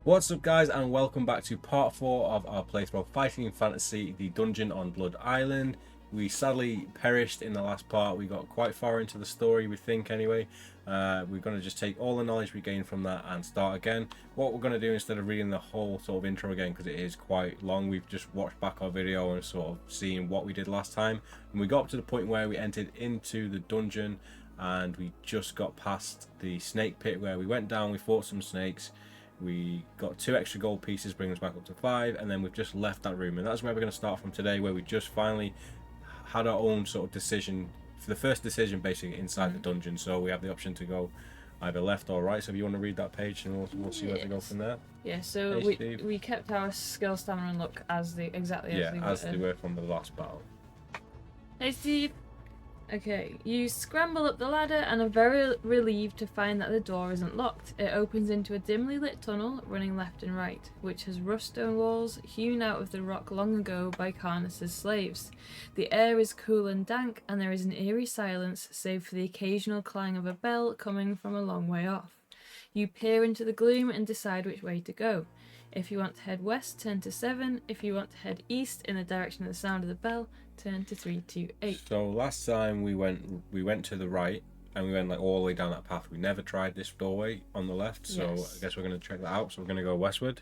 What's up guys, and welcome back to part 4 of our playthrough of Fighting Fantasy, the dungeon on Blood Island. We sadly perished in the last part. We got quite far into the story, we think anyway. We're going to just take all the knowledge we gained from that and start again. What we're going to do, instead of reading the whole sort of intro again, because it is quite long, we've just watched back our video and sort of seen what we did last time. And we got up to the point where we entered into the dungeon and we just got past the snake pit where we went down, we fought some snakes. We got 2 extra gold pieces, bringing us back up to 5, and then we've just left that room, and that's where we're going to start from today, where we just finally had our own sort of decision, for the first decision basically inside the dungeon. So we have the option to go either left or right. So if you want to read that page, and we'll see where to go from there. Yeah, so we kept our skill, stamina, and luck as exactly as they were from the last battle. Hey Steve. Okay, you scramble up the ladder and are very relieved to find that the door isn't locked. It opens into a dimly lit tunnel running left and right, which has rough stone walls hewn out of the rock long ago by Carnus's slaves. The air is cool and dank, and there is an eerie silence save for the occasional clang of a bell coming from a long way off. You peer into the gloom and decide which way to go. If you want to head west, turn to 7. If you want to head east in the direction of the sound of the bell, turn to 328. So last time we went to the right, and we went like all the way down that path. We never tried this doorway on the left, so yes. I guess we're going to check that out. So we're going to go westward.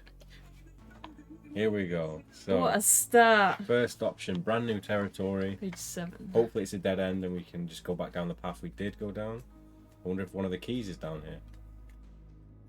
Here we go. So what a start! First option, brand new territory. Page 7. Hopefully it's a dead end and we can just go back down the path we did go down. I wonder if one of the keys is down here.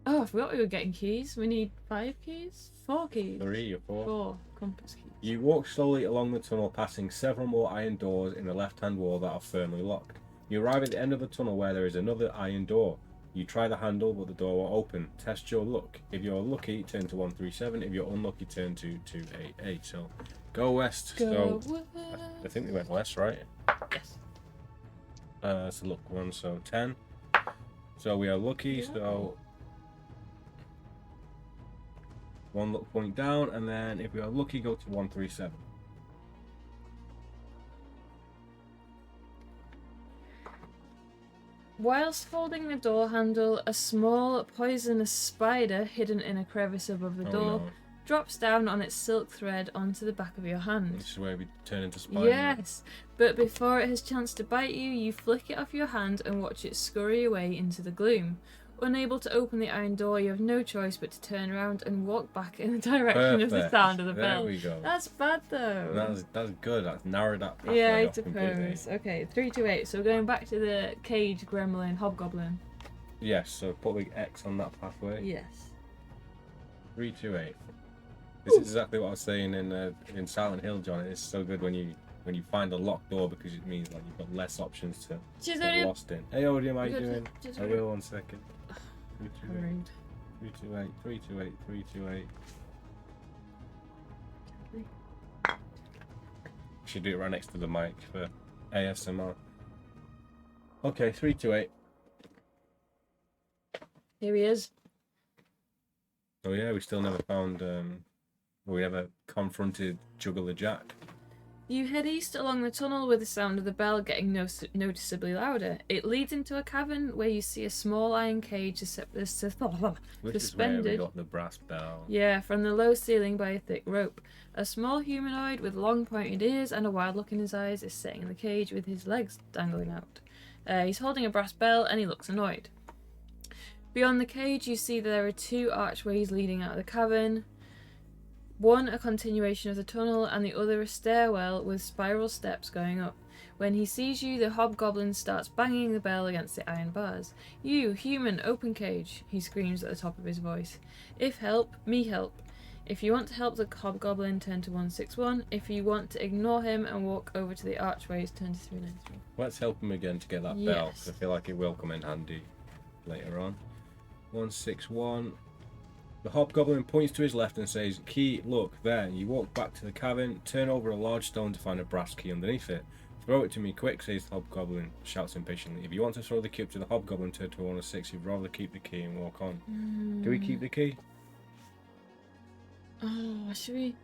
Oh, I forgot we were getting keys. We need 5 keys? 4 keys? 3 or 4? 4 compass keys. You walk slowly along the tunnel, passing several more iron doors in the left-hand wall that are firmly locked. You arrive at the end of the tunnel where there is another iron door. You try the handle, but the door won't open. Test your luck. If you're lucky, turn to 137. If you're unlucky, turn to 288. So, go west. Go so, west. I think we went west, right? Yes. So luck 1, so 10. So we are lucky, Yeah. so 1 luck point down, and then if we are lucky, go to 137. Whilst holding the door handle, a small poisonous spider hidden in a crevice above the door No. drops down on its silk thread onto the back of your hand. This is where we turn into Spider-Man. Yes, but before it has chance to bite you, you flick it off your hand and watch it scurry away into the gloom. Unable to open the iron door, you have no choice but to turn around and walk back in the direction of the sound of the bell. There we go. That's bad though. That's good. That's narrowed that pathway Yeah, I off completely. suppose. Okay, 328. So we're going back to the cage gremlin hobgoblin. Yes, so put a big X on that pathway. Yes. 328. This is exactly what I was saying in Silent Hill, John. It's so good when you find a locked door, because it means like you've got less options to get lost in. Hey Odium, how you doing? I will, 1 second. 328, 328, 328, 328. Should do it right next to the mic for ASMR. Okay, 328. Here he is. Oh yeah, we still never found we never confronted Juggler Jack. You head east along the tunnel with the sound of the bell getting noticeably louder. It leads into a cavern where you see a small iron cage Which suspended. is where we got the brass bell. Yeah, from the low ceiling by a thick rope. A small humanoid with long pointed ears and a wild look in his eyes is sitting in the cage with his legs dangling out. He's holding a brass bell and he looks annoyed. Beyond the cage you see there are 2 archways leading out of the cavern. One a continuation of the tunnel, and the other a stairwell with spiral steps going up. When he sees you, the hobgoblin starts banging the bell against the iron bars. "You, human, open cage," he screams at the top of his voice. "If help, me help. If you want to help the hobgoblin, turn to 161. If you want to ignore him and walk over to the archways, turn to 393. Let's help him again to get that bell, because I feel like it will come in handy later on. 161. The hobgoblin points to his left and says, "Key, look, there." You walk back to the cavern, turn over a large stone to find a brass key underneath it. "Throw it to me quick," says the hobgoblin, shouts impatiently. "If you want to throw the key up to the hobgoblin, turn to 106. You'd rather keep the key and walk on." Do we keep the key? Oh, should we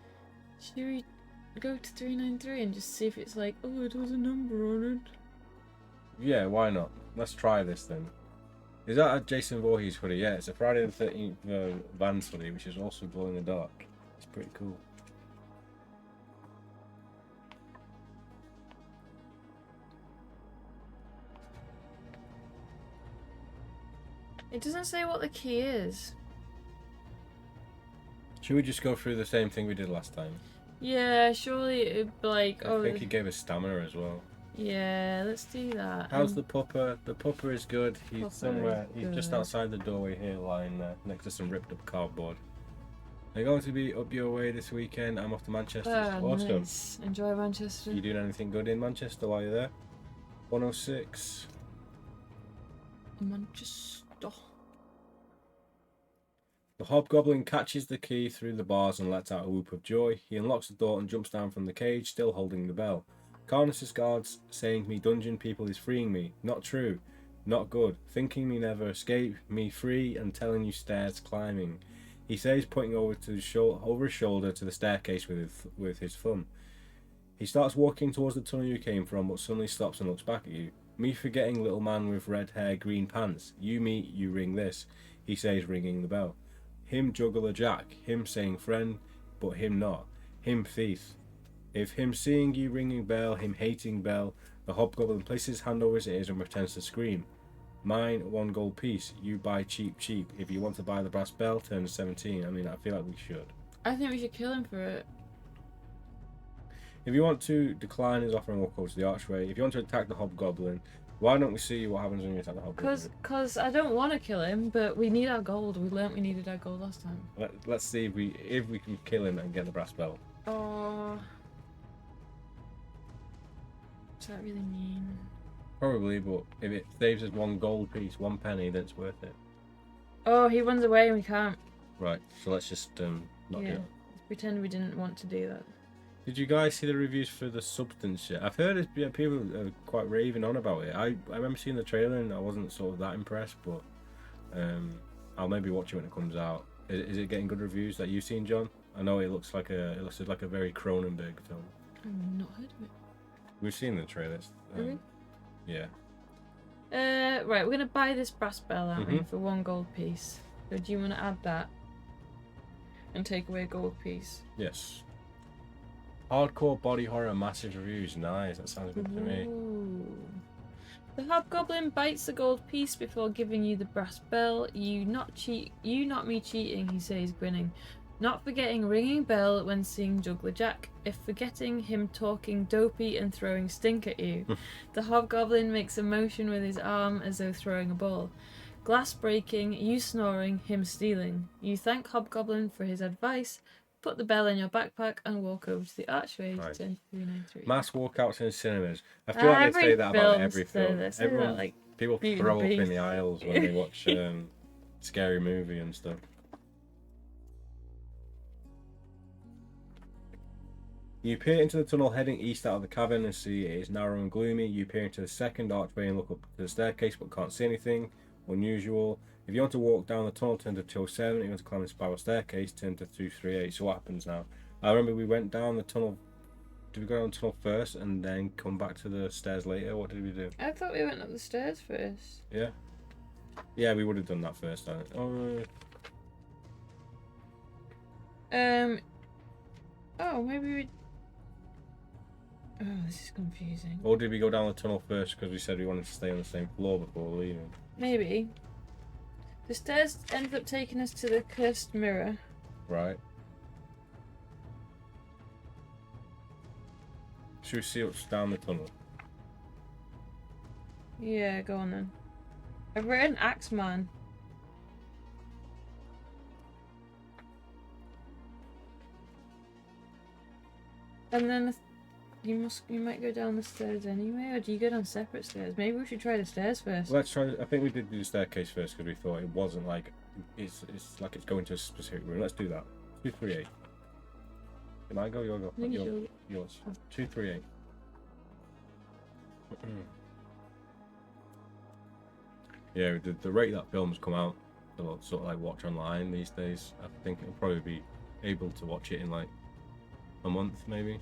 go to 393 and just see if it's like, oh, it has a number on it? Yeah, why not? Let's try this then. Is that a Jason Voorhees hoodie? Yeah, it's a Friday the 13th Vans hoodie, which is also glow in the dark. It's pretty cool. It doesn't say what the key is. Should we just go through the same thing we did last time? Yeah, surely it'd be like, I think he gave us stamina as well. Yeah, let's do that. How's the pupper? The pupper is good. He's Pupper somewhere. is He's just good. outside the doorway here, lying there, next to some ripped up cardboard. Are you going to be up your way this weekend? I'm off to Manchester. Awesome. Nice. Enjoy Manchester. You doing anything good in Manchester while you're there? 106. Manchester. The hobgoblin catches the key through the bars and lets out a whoop of joy. He unlocks the door and jumps down from the cage, still holding the bell. Carnus's guards saying me dungeon people is freeing me. Not true. Not good. Thinking me never escape. Me free and telling you stairs climbing. He says, pointing over his shoulder to the staircase with his thumb. He starts walking towards the tunnel you came from, but suddenly stops and looks back at you. Me forgetting little man with red hair, green pants. You meet, you ring this. He says, ringing the bell. Him juggler Jack. Him saying friend, but him not. Him thief. If him seeing you ringing bell, him hating bell, the hobgoblin places his hand over his ears and pretends to scream. Mine, 1 gold piece. You buy cheap, cheap. If you want to buy the brass bell, turn 17. I mean, I feel like we should. I think we should kill him for it. If you want to decline his offer and walk over to the archway, if you want to attack the hobgoblin, why don't we see what happens when you attack the hobgoblin? Because I don't want to kill him, but we need our gold. We learnt we needed our gold last time. Let's see if we can kill him and get the brass bell. Oh. Does that really mean? Probably, but if it saves us 1 gold piece, 1 penny, then it's worth it. Oh, he runs away and we can't. Right, so let's just not do it. Let's pretend we didn't want to do that. Did you guys see the reviews for the substance shit? I've heard people are quite raving on about it. I remember seeing the trailer and I wasn't sort of that impressed, but I'll maybe watch it when it comes out. Is it getting good reviews that you've seen, John? I know it looks like a very Cronenberg film. I've not heard of it. We've seen the trailers. Really? Yeah. Right, we're gonna buy this brass bell, aren't we, for 1 gold piece. So do you want to add that and take away a gold piece? Yes. Hardcore body horror, massive reviews. Nice. That sounds good to me. Ooh. The hobgoblin bites the gold piece before giving you the brass bell. You not me cheating, he says, grinning. Not forgetting ringing bell when seeing Juggler Jack. If forgetting him talking dopey and throwing stink at you. The hobgoblin makes a motion with his arm as though throwing a ball. Glass breaking, you snoring, him stealing. You thank Hobgoblin for his advice. Put the bell in your backpack and walk over to the archway. Right. 10:393. Mass walkouts in cinemas. I feel like they say that about every film. Everyone, like people Beauty throw up and the in the aisles when they watch scary movie and stuff. You peer into the tunnel heading east out of the cavern and see it is narrow and gloomy. You peer into the second archway and look up to the staircase but can't see anything unusual. If you want to walk down the tunnel, turn to 207. If you want to climb the spiral staircase, turn to 238. So what happens now? I remember we went down the tunnel. Did we go down the tunnel first and then come back to the stairs later? What did we do? I thought we went up the stairs first. Yeah? Yeah, we would have done that first. Oh, Oh, maybe we... Oh, this is confusing. or did we go down the tunnel first because we said we wanted to stay on the same floor before leaving? Maybe. The stairs ended up taking us to the cursed mirror. Right. Should we see what's down the tunnel? Yeah, go on then. I've written Axeman. And then you might go down the stairs anyway, or do you go down separate stairs? Maybe we should try the stairs first. Let's try. I think we did do the staircase first because we thought it wasn't like it's like it's going to a specific room. Let's do that. 238. Can I go? Your go. I think Yours. 238. Yeah, the rate that films come out to sort of like watch online these days, I think it'll probably be able to watch it in like a month maybe.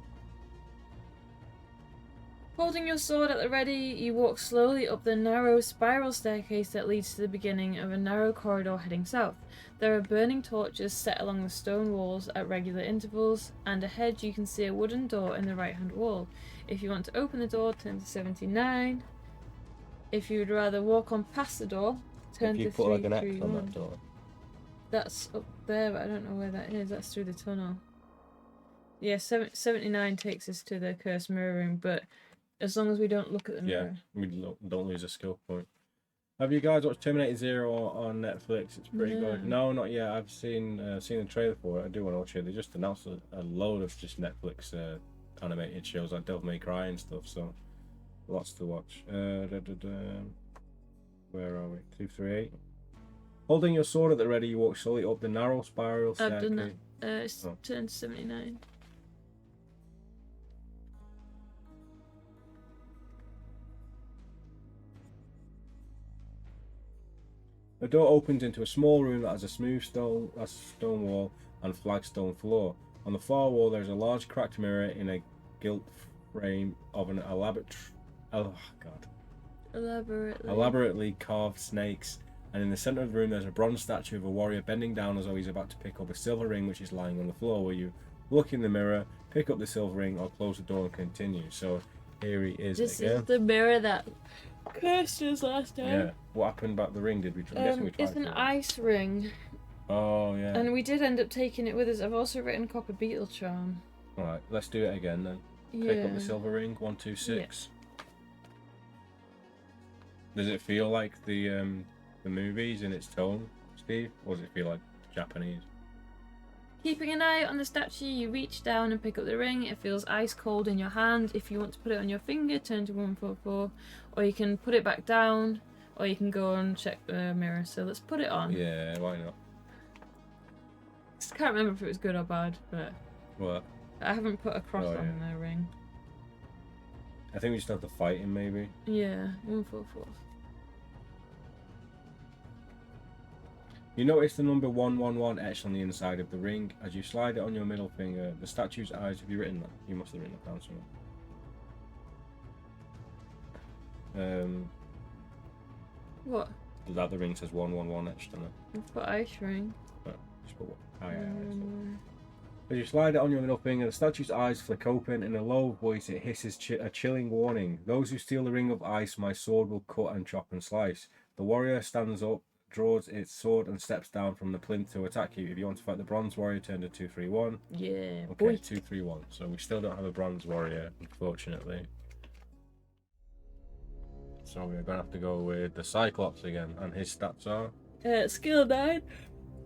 Holding your sword at the ready, you walk slowly up the narrow spiral staircase that leads to the beginning of a narrow corridor heading south. There are burning torches set along the stone walls at regular intervals, and ahead you can see a wooden door in the right-hand wall. If you want to open the door, turn to 79. If you would rather walk on past the door, turn If you to put like an X 331. on that door. That's up there, but I don't know where that is. That's through the tunnel. Yeah, 79 takes us to the cursed mirror room, but as long as we don't look at the mirror. Yeah, we don't lose a skill point. Have you guys watched Terminator Zero on Netflix? It's pretty good. No, not yet. I've seen the trailer for it. I do want to watch it. They just announced a load of just Netflix animated shows like Devil May Cry and stuff. So lots to watch. Where are we? 238. Holding your sword at the ready, you walk slowly up the narrow spiral staircase. I've done that. It's turn to 79. The door opens into a small room that has a smooth stone wall and flagstone floor. On the far wall, there is a large cracked mirror in a gilt frame of an elaborately carved snakes. And in the center of the room, there's a bronze statue of a warrior bending down as though he's about to pick up a silver ring, which is lying on the floor. Where you look in the mirror, pick up the silver ring, or close the door and continue. So here he is This again. is the mirror that cursed us last time. Yeah. What happened about the ring? Did we? It's an ice ring. Oh yeah. And we did end up taking it with us. I've also written Copper Beetle Charm. Alright, let's do it again then. Yeah. Pick up the silver ring, 1, 2, 6. Yeah. Does it feel like the movies in its tone, Steve? Or does it feel like Japanese? Keeping an eye on the statue, you reach down and pick up the ring. It feels ice cold in your hand. If you want to put it on your finger, turn to 144. Or you can put it back down. Or you can go and check the mirror. So let's put it on. Yeah, why not? I can't remember if it was good or bad, but What? I haven't put a cross on the ring. I think we just have to fight him, maybe. Yeah, 144. You notice the number 111 etched on the inside of the ring. As you slide it on your middle finger, the statue's eyes. Have you written that? You must have written that down somewhere. What? That the ring says 111 etched on it. I've put ice ring. Just put what? As you slide it on your middle finger, the statue's eyes flick open. In a low voice, it hisses a chilling warning. Those who steal the ring of ice, my sword will cut and chop and slice. The warrior stands up, draws its sword, and steps down from the plinth to attack you. If you want to fight the bronze warrior, turn to 231. Yeah, okay, boy. 231. So we still don't have a bronze warrior, unfortunately. So we're gonna have to go with the Cyclops again, and his stats are Skill 9.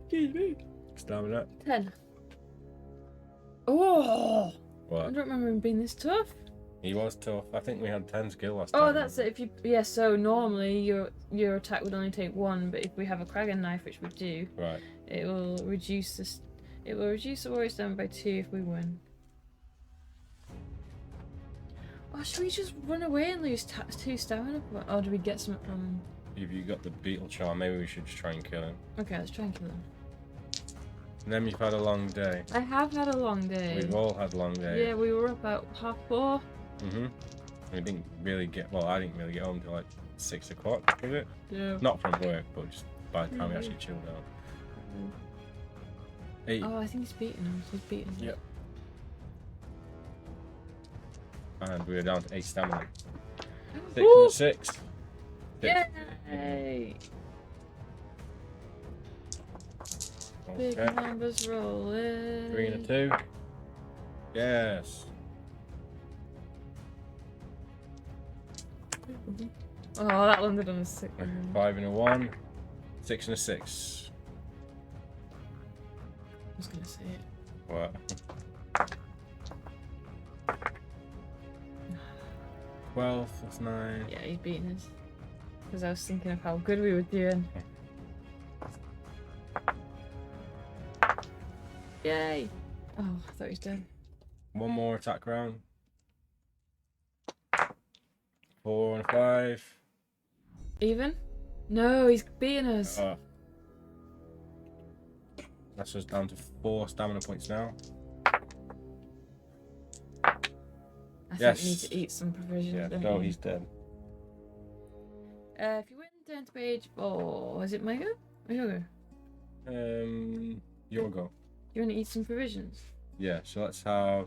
Excuse me. stamina. 10. Oh! What? I don't remember him being this tough. He was tough. I think we had 10 skill last time. Oh, that's it. If you so normally your attack would only take 1, but if we have a Kragan knife, which we do, right, it will reduce this. It will reduce the warrior stamina by 2 if we win. Oh, should we just run away and lose 2 stamina? Or do we get some? If you got the beetle charm, maybe we should just try and kill him. Okay, let's try and kill him. And then you've had a long day. I have had a long day. We've all had long days. Yeah, we were up at 4:30. We didn't really get. Well, I didn't really get home till like 6 o'clock. Was it? Yeah. Not from work, but just by the time we actually chilled out. 8. Oh, I think he's beating us. He's beating us. Yep. And we were down to 8 stamina. 6 Woo! and 6. Yay! Big Okay. numbers rolling. 3 and a 2. Yes. Oh, that landed on a 6. 5 and a 1. 6 and a 6. I was gonna say it. What? 12, that's 9. Yeah, he's beating us. Because I was thinking of how good we were doing. Yay! Oh, I thought he was dead. One more attack round. 4 and 5. Even? No, he's beating us. That's us down to 4 stamina points now. I think we need to eat some provisions. Yeah, don't no, you? he's dead. If you went and turn to page 4, is it my go? Or your go? Your go. You want to eat some provisions? Yeah, so let's have...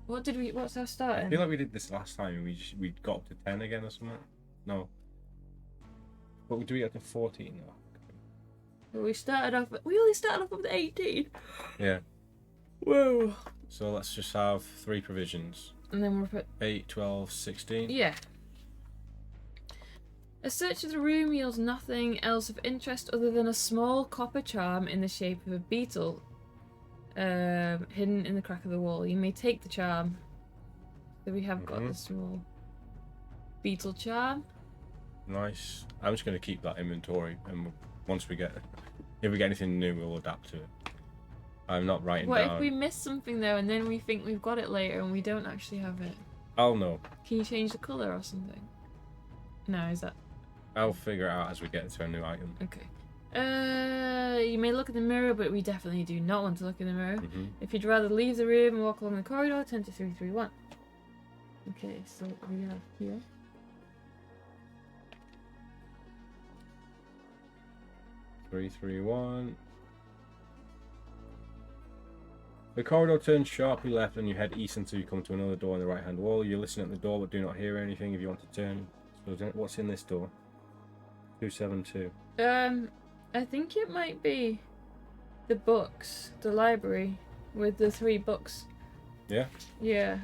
What's our starting? I feel like we did this last time. We got up to 10 again or something. No. But do we get to 14 now? Well, we only started off with 18. Yeah. Whoa. So let's just have 3 provisions. And then we'll put 8, 12, 16. Yeah. A search of the room yields nothing else of interest other than a small copper charm in the shape of a beetle hidden in the crack of the wall. You may take the charm. So we have got the small beetle charm. Nice. I'm just going to keep that inventory, and once we get... If we get anything new, we'll adapt to it. I'm not writing down... What if we miss something though, and then we think we've got it later and we don't actually have it? I'll know. Can you change the colour or something? No, is that... I'll figure it out as we get into a new item. Okay. You may look in the mirror, but we definitely do not want to look in the mirror. Mm-hmm. If you'd rather leave the room and walk along the corridor, turn to 331. Okay, so we have here. Three, 3, 1. The corridor turns sharply left and you head east until you come to another door on the right hand wall. You listen at the door but do not hear anything if you want to turn. So what's in this door? 272. I think it might be the books, the library with the 3 books. Yeah? Yeah.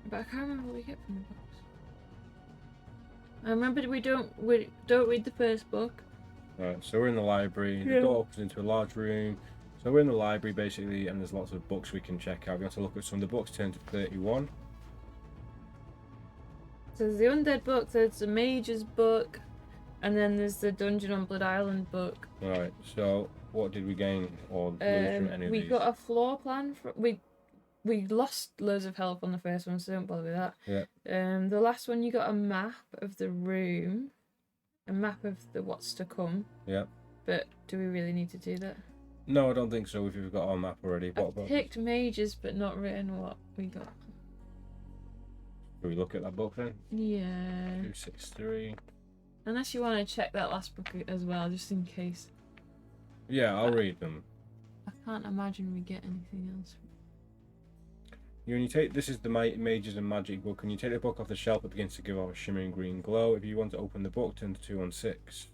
But I can't remember what we get from the books. I remember we don't read the first book. Alright, so we're in the library. The door opens into a large room. So we're in the library basically, and there's lots of books we can check out. If you want to look at some of the books, turn to 31. So there's the Undead book, there's the Mage's book, and then there's the Dungeon on Blood Island book. Alright, so what did we gain or lose from any of we these? got a floor plan. We lost loads of health on the first one, so don't bother with that. Yeah. The last one you got a map of the room, a map of the what's to come. Yeah. But do we really need to do that? No, I don't think so. If you've got our map already. I picked mages, but not written what we got. Can we look at that book then? Yeah. 263. Unless you want to check that last book as well, just in case. Yeah, I'll read them. I can't imagine we get anything else. When you take this is the Mages and Magic book, and you take the book off the shelf, it begins to give off a shimmering green glow. If you want to open the book, turn to 216.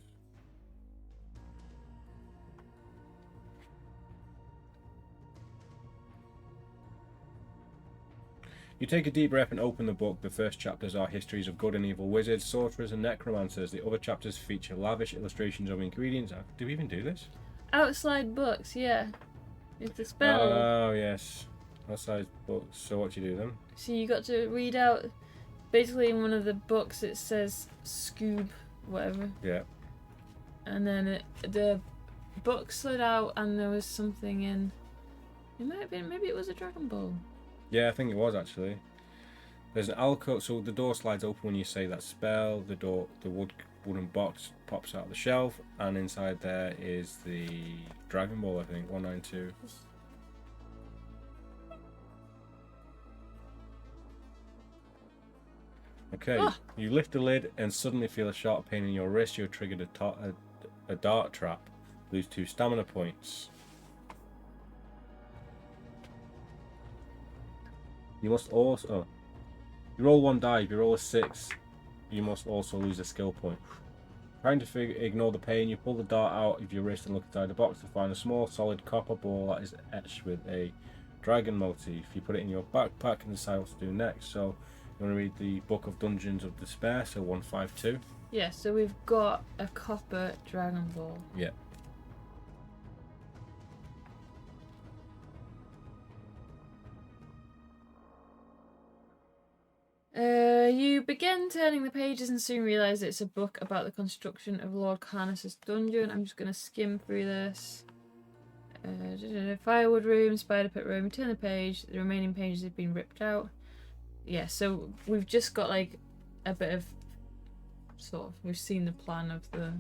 You take a deep breath and open the book. The first chapters are histories of good and evil wizards, sorcerers, and necromancers. The other chapters feature lavish illustrations of ingredients. Do we even do this? Outside books, yeah. It's the spell. Oh, yes. Outside books. So what do you do then? So you got to read out, basically in one of the books it says Scoob, whatever. Yeah. And then the book slid out and there was something in, it might have been, maybe it was a Dragon Ball. Yeah, I think it was actually. There's an alcove, so the door slides open when you say that spell. The wooden box pops out of the shelf, and inside there is the Dragon Ball, I think, 192. Okay, You lift the lid and suddenly feel a sharp pain in your wrist. You're triggered a dart trap. Lose 2 stamina points. You must also... you roll 1 die. If you roll a 6, you must also lose a skill point. Trying to ignore the pain, you pull the dart out of your wrist and look inside the box to find a small, solid copper ball that is etched with a dragon motif. You put it in your backpack and decide what to do next. So, you want to read the Book of Dungeons of Despair, so 152. Yeah, so we've got a copper Dragon Ball. Yeah. You begin turning the pages and soon realise it's a book about the construction of Lord Carnus's dungeon. I'm just going to skim through this. Firewood room, spider pit room. You turn the page, the remaining pages have been ripped out. Yeah, so we've just got like a bit of we've seen the plan of the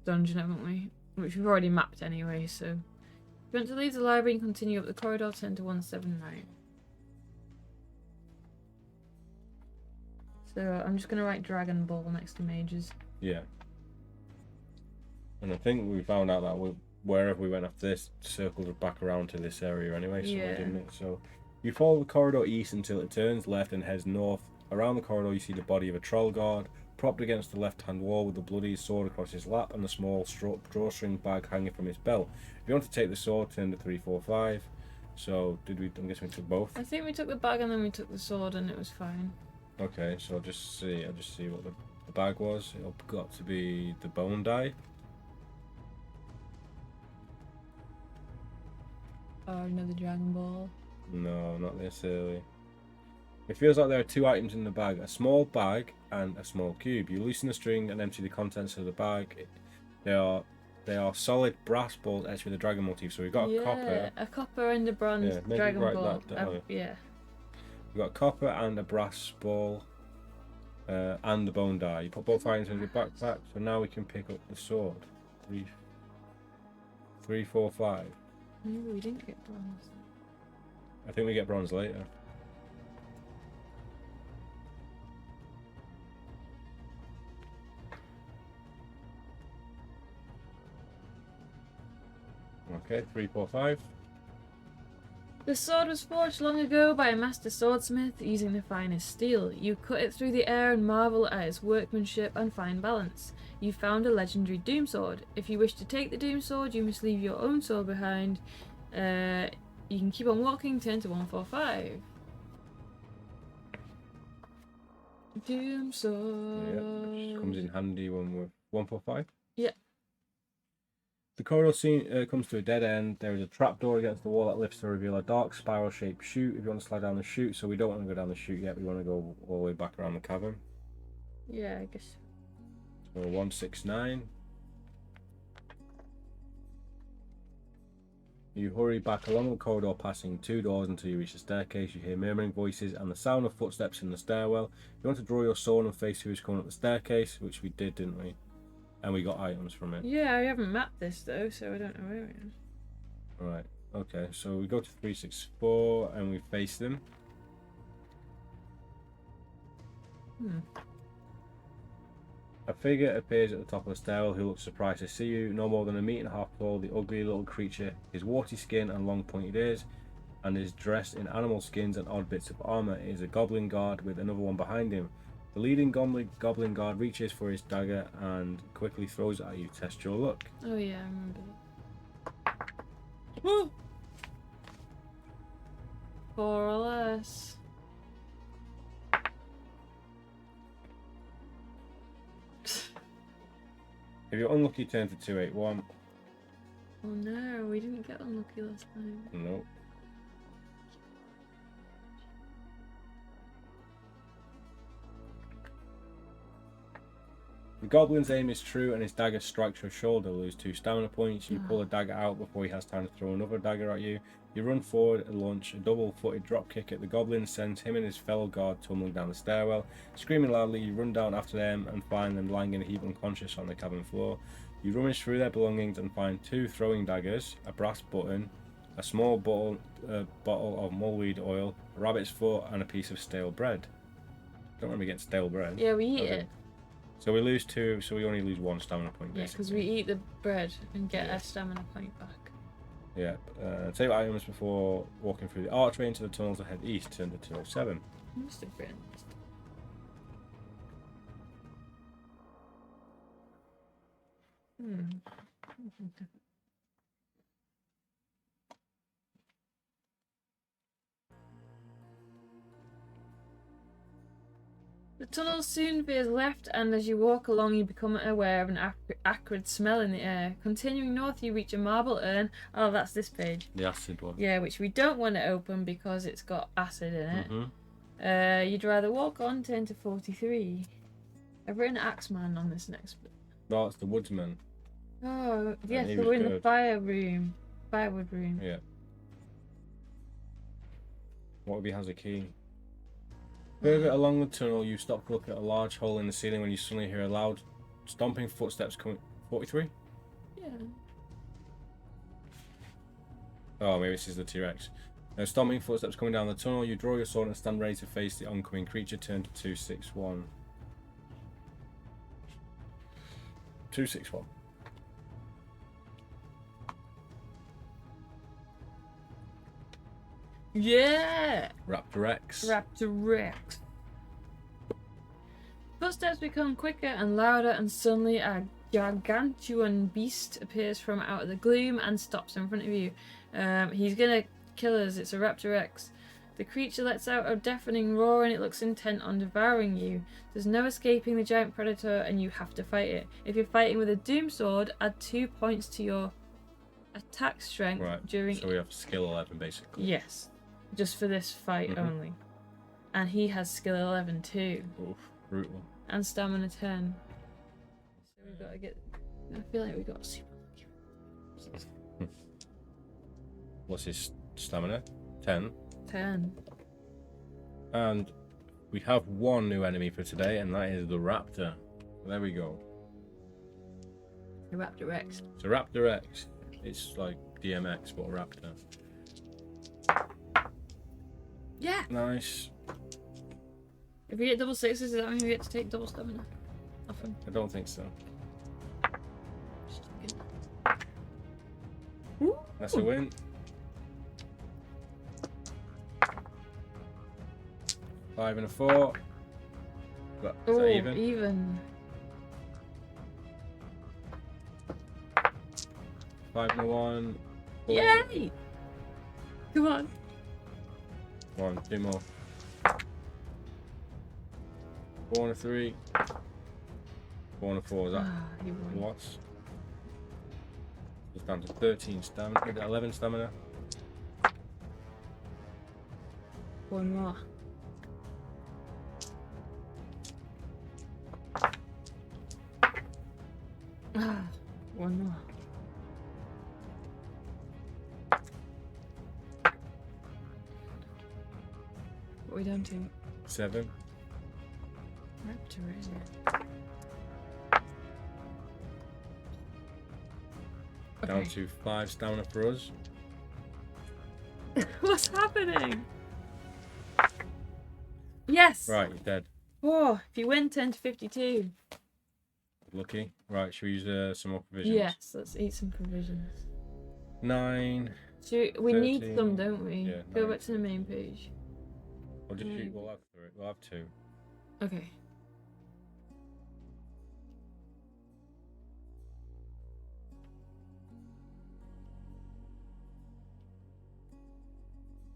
dungeon, haven't we? Which we've already mapped anyway, so. If you want to leave the library and continue up the corridor, turn to 179. So I'm just gonna write Dragon Ball next to mages. Yeah. And I think we found out that wherever we went after this, circled us back around to this area anyway, so we didn't it? So you follow the corridor east until it turns left and heads north. Around the corridor you see the body of a troll guard, propped against the left-hand wall with the bloody sword across his lap and a small drawstring bag hanging from his belt. If you want to take the sword, turn to 345. So I'm guessing we took both? I think we took the bag and then we took the sword and it was fine. Okay, so I'll just see what the bag was. It'll got to be the bone die. Oh, another Dragon Ball. No, not necessarily. It feels like there are two items in the bag, a small bag and a small cube. You loosen the string and empty the contents of the bag. They are solid brass balls etched with a dragon motif. So we've got a copper and a bronze Dragon Ball. Yeah. We've got a copper and a brass ball and the bone die. You put both items in your backpack, so now we can pick up the sword. 3, 4, 5. Maybe we didn't get bronze. I think we get bronze later. Okay, 3, 4, 5. The sword was forged long ago by a master swordsmith using the finest steel. You cut it through the air and marvel at its workmanship and fine balance. You found a legendary Doom Sword. If you wish to take the Doom Sword, you must leave your own sword behind. You can keep on walking, turn to 145. Doom Sword. Yeah, which comes in handy when we're 145. Yeah. The corridor comes to a dead end. There is a trapdoor against the wall that lifts to reveal a dark spiral-shaped chute. If you want to slide down the chute, so we don't want to go down the chute yet. We want to go all the way back around the cavern. Yeah, I guess. So 169. You hurry back along the corridor, passing 2 doors until you reach the staircase. You hear murmuring voices and the sound of footsteps in the stairwell. You want to draw your sword and face who is coming up the staircase, which we did, didn't we? And we got items from it. Yeah, I haven't mapped this though, so I don't know where it is. Right, okay, so we go to 364 and we face them. A figure appears at the top of the stairwell who looks surprised to see you. No more than 1.5 meters tall, the ugly little creature, his warty skin and long pointed ears, and is dressed in animal skins and odd bits of armor. It is a goblin guard with another one behind him. The leading goblin guard reaches for his dagger and quickly throws it at you. Test your luck. Oh yeah, I remember that. Woo! 4 or less. If you're unlucky, turn to 281. Oh no, we didn't get unlucky last time. Nope. The goblin's aim is true and his dagger strikes your shoulder. Lose 2 stamina points. You pull a dagger out before he has time to throw another dagger at you. You run forward and launch a double-footed dropkick at the goblin, sends him and his fellow guard tumbling down the stairwell. Screaming loudly, you run down after them and find them lying in a heap unconscious on the cabin floor. You rummage through their belongings and find 2 throwing daggers, a brass button, a small bottle of mulweed oil, a rabbit's foot, and a piece of stale bread. Don't remember getting stale bread. Yeah, we eat it. So we lose 2, so we only lose 1 stamina point. Yeah, because we eat the bread and get a stamina point back. Yeah. Take items before walking through the archway into the tunnels that head east. Turn to 207. Must have been. The tunnel soon veers left, and as you walk along you become aware of an acrid smell in the air. Continuing north you reach a marble urn. Oh, that's this page. The acid one. Yeah, which we don't want to open because it's got acid in it. You'd rather walk on, turn to 43. I've written Axeman on this next bit. No, it's the woodsman. Oh, yes, so we're in the firewood room. Yeah. What if he has a key? Further along the tunnel, you stop to look at a large hole in the ceiling when you suddenly hear a loud stomping footsteps coming. 43? Yeah. Oh, maybe this is the T-Rex. Stomping footsteps coming down the tunnel. You draw your sword and stand ready to face the oncoming creature. Turn to 261. 261. Yeah! Raptor X. Raptor Rex. Footsteps become quicker and louder, and suddenly a gargantuan beast appears from out of the gloom and stops in front of you. He's gonna kill us. It's a Raptor X. The creature lets out a deafening roar and it looks intent on devouring you. There's no escaping the giant predator and you have to fight it. If you're fighting with a Doom Sword, add 2 points to your attack strength during... So we have skill 11 basically. Yes. Just for this fight only. And he has skill 11 too. Oof, brutal. And stamina 10. So we've got to get... I feel like we've got super lucky. What's his stamina? 10. 10. And we have one new enemy for today, and that is the Raptor. There we go. The Raptor X. It's a Raptor X. It's like DMX, but a Raptor. Yeah! Nice. If we get double sixes, does that mean we get to take double stamina off him? I don't think so. Just checking. That's a win. 5 and a 4. Is that even? Even. 5 and a 1. 4. Yay! Come on. 1, 2 more. 4 and a 3. 4 and a 4. Is that You won. loss? It's down to 13 stamina. 11 stamina. One more. One more. What are we down to? 7. Raptor, isn't it? Down to 5 stamina for us. What's happening? Yes! Right, you're dead. Oh, if you win 10 to 52. Lucky. Right, should we use some more provisions? Yes, let's eat some provisions. 9. We 13, need some, don't we? yeah, Go 9. back to the main page. We'll just shoot. We'll have 3. We'll have 2. Okay.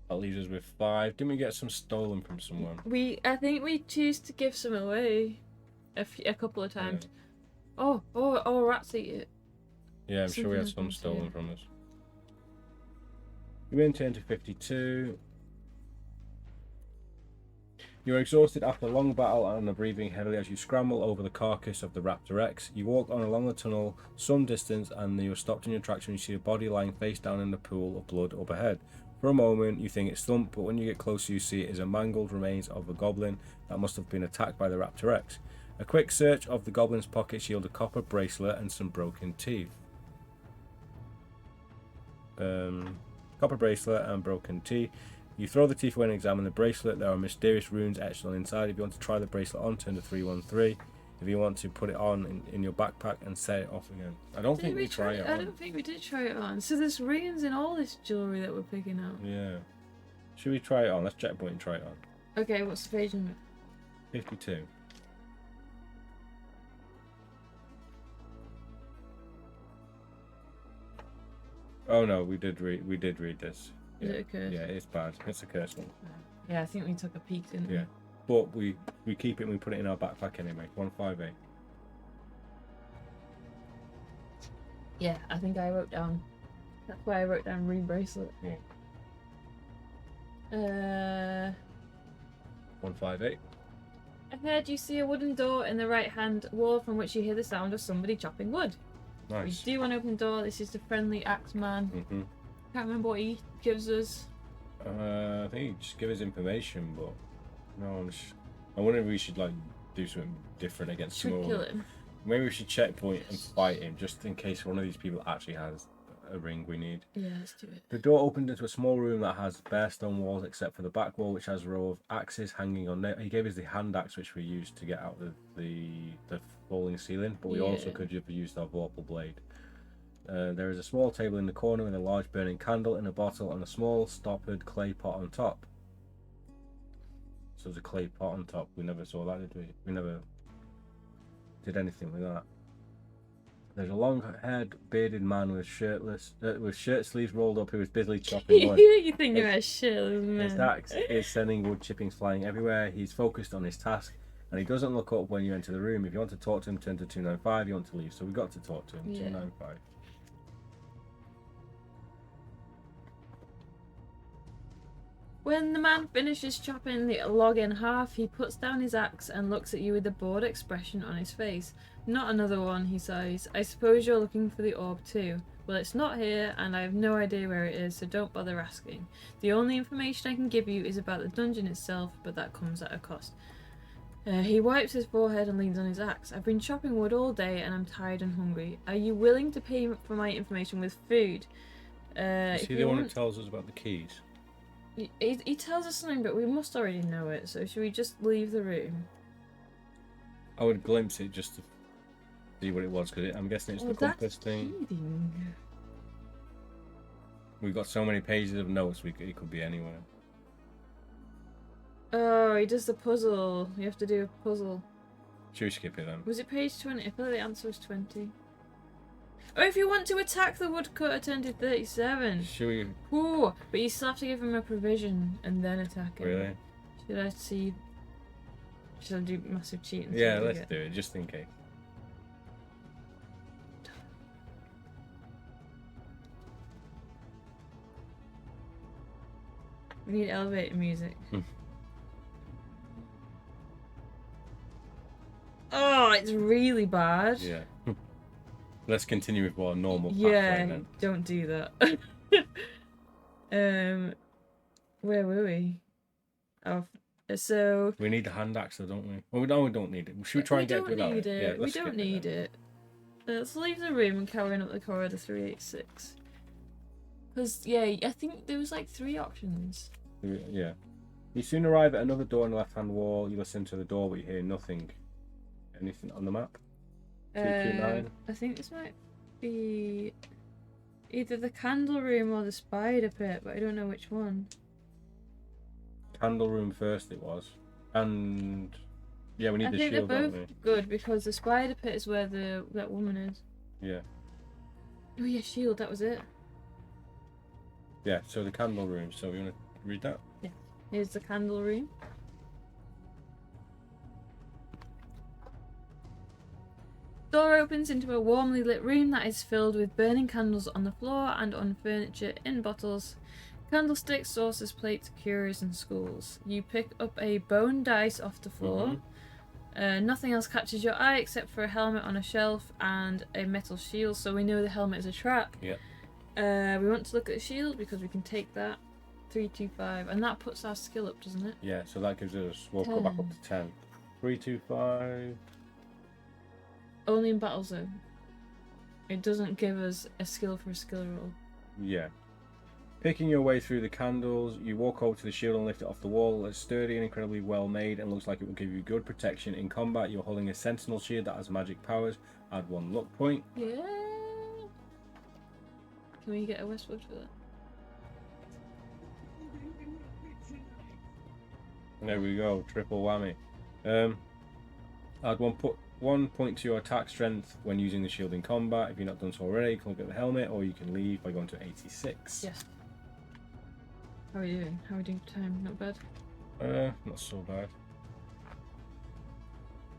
That leaves us with 5. Didn't we get some stolen from someone? I think we choose to give some away a couple of times. Yeah. Oh, rats eat it. Yeah, I'm sure we had some stolen from us. You win 10 to 52. You are exhausted after a long battle and are breathing heavily as you scramble over the carcass of the Raptor X. You walk on along the tunnel some distance and you are stopped in your tracks when you see a body lying face down in the pool of blood up ahead. For a moment you think it's Thump, but when you get closer you see it is a mangled remains of a goblin that must have been attacked by the Raptor X. A quick search of the goblin's pockets yield a copper bracelet and some broken teeth. Copper bracelet and broken teeth. You throw the teeth away and examine the bracelet. There are mysterious runes etched on the inside. If you want to try the bracelet on, turn to 313. If you want to put it on in your backpack and set it off again. I don't think we try it on. I don't think we did try it on. So there's runes in all this jewellery that we're picking up. Yeah. Should we try it on? Let's checkpoint and try it on. Okay, what's the page number? 52. Oh no, we did read this. Is it a curse? Yeah, it's bad. It's a curse one. Yeah, I think we took a peek, didn't we? Yeah. But we keep it and we put it in our backpack anyway. 158. Yeah, I think I wrote down. That's why I wrote down rune bracelet. Yeah. 158. Ahead, you see a wooden door in the right-hand wall from which you hear the sound of somebody chopping wood. Nice. We do want to open the door. This is the friendly axe man. Can't remember what he gives us. I think he just give us information, but no, I wonder if we should like do something different against Should some kill him. Maybe we should checkpoint and fight him just in case one of these people actually has a ring we need. Yeah, let's do it. The door opened into a small room that has bare stone walls except for the back wall, which has a row of axes hanging on there. He gave us the hand axe, which we used to get out the falling ceiling, but we also could have used our vorpal blade. There is a small table in the corner with a large burning candle in a bottle and a small stoppered clay pot on top. So there's a clay pot on top. We never saw that, did we? We never did anything with that. There's a long-haired, bearded man with shirt sleeves rolled up who is busily chopping wood. You think about shit, man. His axe is sending wood chippings flying everywhere. He's focused on his task, and he doesn't look up when you enter the room. If you want to talk to him, turn to 295. You want to leave, so we got to talk to him. 295. When the man finishes chopping the log in half, he puts down his axe and looks at you with a bored expression on his face. Not another one, he sighs. I suppose you're looking for the orb too. Well, it's not here, and I have no idea where it is, so don't bother asking. The only information I can give you is about the dungeon itself, but that comes at a cost. He wipes his forehead and leans on his axe. I've been chopping wood all day, and I'm tired and hungry. Are you willing to pay for my information with food? Is he the one who tells us about the keys? He tells us something, but we must already know it, so should we just leave the room? I would glimpse it just to see what it was, because I'm guessing it's the compass thing. Cheating. We've got so many pages of notes, it could be anywhere. Oh, he does the puzzle. You have to do a puzzle. Should we skip it then? Was it page 20? I feel like the answer was 20. Or if you want to attack the woodcutter, turn to 37. Should we? Ooh, but you still have to give him a provision and then attack him. Really? Should I see? Should I do massive cheating? Yeah, let's do it, just in case. We need elevator music. Oh, it's really bad. Yeah. Let's continue with our normal pathway then. Don't do that. Where were we? Oh, so we need the hand axe, though, don't we? Well, we don't need it. Should we try and get it without it? Yeah, we don't need it. Let's leave the room and carry on up the corridor 386. Because I think there was like 3 options. Yeah. You soon arrive at another door on the left-hand wall. You listen to the door, but you hear nothing. Anything on the map? 229. I think this might be either the candle room or the spider pit, but I don't know which one. Candle room first it was. And yeah, we need the shield, I think they're don't both we? good because the spider pit is where that woman is. Yeah. Oh yeah, shield, that was it. Yeah, so the candle room. So we want to read that? Yeah. Here's the candle room. Door opens into a warmly lit room that is filled with burning candles on the floor and on furniture in bottles. Candlesticks, saucers, plates, curios, and schools. You pick up a bone dice off the floor. Nothing else catches your eye except for a helmet on a shelf and a metal shield, so we know the helmet is a trap. Yeah. We want to look at the shield because we can take that. 325, and that puts our skill up, doesn't it? Yeah, so that gives us, we'll go back up to 10. 325. Only in battle zone. It doesn't give us a skill for a skill roll. Yeah. Picking your way through the candles, you walk over to the shield and lift it off the wall. It's sturdy and incredibly well made and looks like it will give you good protection. In combat, you're holding a sentinel shield that has magic powers. Add 1 luck point. Yeah. Can we get a Westwood for that? There we go, triple whammy. Add 1 point to your attack strength when using the shield in combat. If you're not done so already, you can look at the helmet, or you can leave by going to 86. Yes. How are we doing? How are we doing for time? Not bad. Not so bad.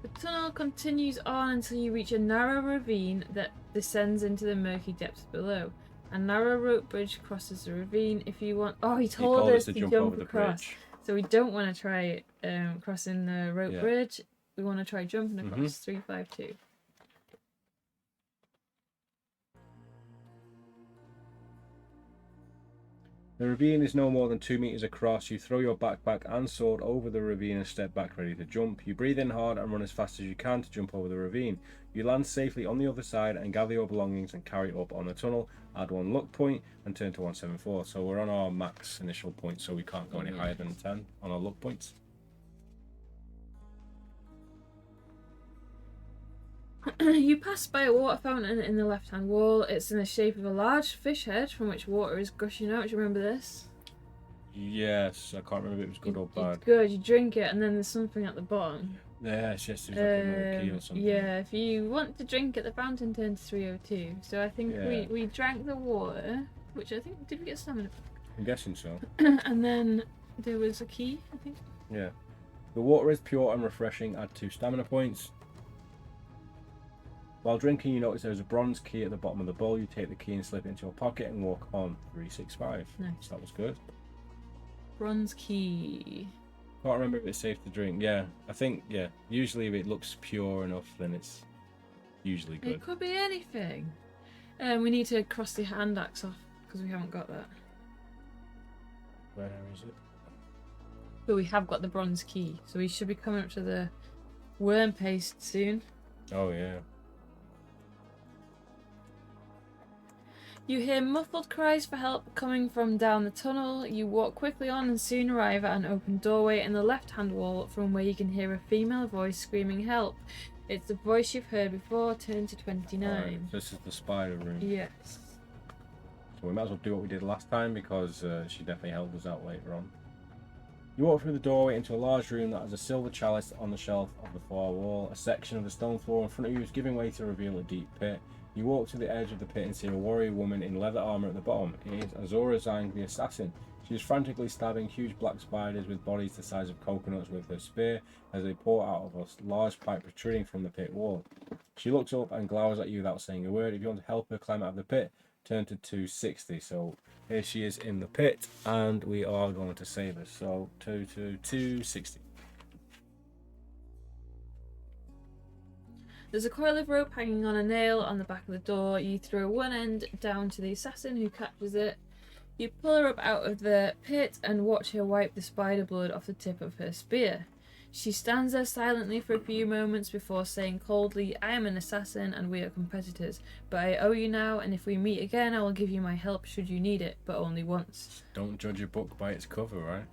The tunnel continues on until you reach a narrow ravine that descends into the murky depths below. A narrow rope bridge crosses the ravine. If you want, he told us to jump over across. The bridge. So we don't want to try crossing the rope bridge. We want to try jumping across. 352. The ravine is no more than 2 meters across. You throw your backpack and sword over the ravine and step back ready to jump. You breathe in hard and run as fast as you can to jump over the ravine. You land safely on the other side and gather your belongings and carry up on the tunnel. Add 1 luck point and turn to 174. So we're on our max initial point, so we can't go any higher than 10 on our luck points. You pass by a water fountain in the left-hand wall. It's in the shape of a large fish head from which water is gushing out. Do you remember this? Yes, I can't remember if it was good or bad. It's good. You drink it and then there's something at the bottom. Yeah, it's just like another key or something. Yeah, if you want to drink at the fountain, turn to 302. So I think we drank the water, which I think, did we get stamina back? I'm guessing so. And then there was a key, I think. Yeah. The water is pure and refreshing. Add 2 stamina points. While drinking, you notice there's a bronze key at the bottom of the bowl. You take the key and slip it into your pocket and walk on 365. Nice. So that was good. Bronze key. Can't remember if it's safe to drink. Yeah, I think, yeah. Usually if it looks pure enough, then it's usually good. It could be anything. We need to cross the hand axe off because we haven't got that. Where is it? But we have got the bronze key, so we should be coming up to the worm paste soon. Oh, yeah. You hear muffled cries for help coming from down the tunnel. You walk quickly on and soon arrive at an open doorway in the left-hand wall from where you can hear a female voice screaming help. It's the voice you've heard before. Turn to 29. Right, this is the spider room. Yes. So we might as well do what we did last time because she definitely helped us out later on. You walk through the doorway into a large room that has a silver chalice on the shelf of the far wall. A section of the stone floor in front of you is giving way to reveal a deep pit. You walk to the edge of the pit and see a warrior woman in leather armor at the bottom. It is Azura Zhang, the assassin. She is frantically stabbing huge black spiders with bodies the size of coconuts with her spear as they pour out of a large pipe protruding from the pit wall. She looks up and glowers at you without saying a word. If you want to help her climb out of the pit, turn to 260. So here she is in the pit and we are going to save her. So 260. There's a coil of rope hanging on a nail on the back of the door. You throw one end down to the assassin who catches it. You pull her up out of the pit and watch her wipe the spider blood off the tip of her spear. She stands there silently for a few moments before saying coldly, "I am an assassin and we are competitors, but I owe you now, and if we meet again I will give you my help should you need it, but only once." Don't judge a book by its cover, right?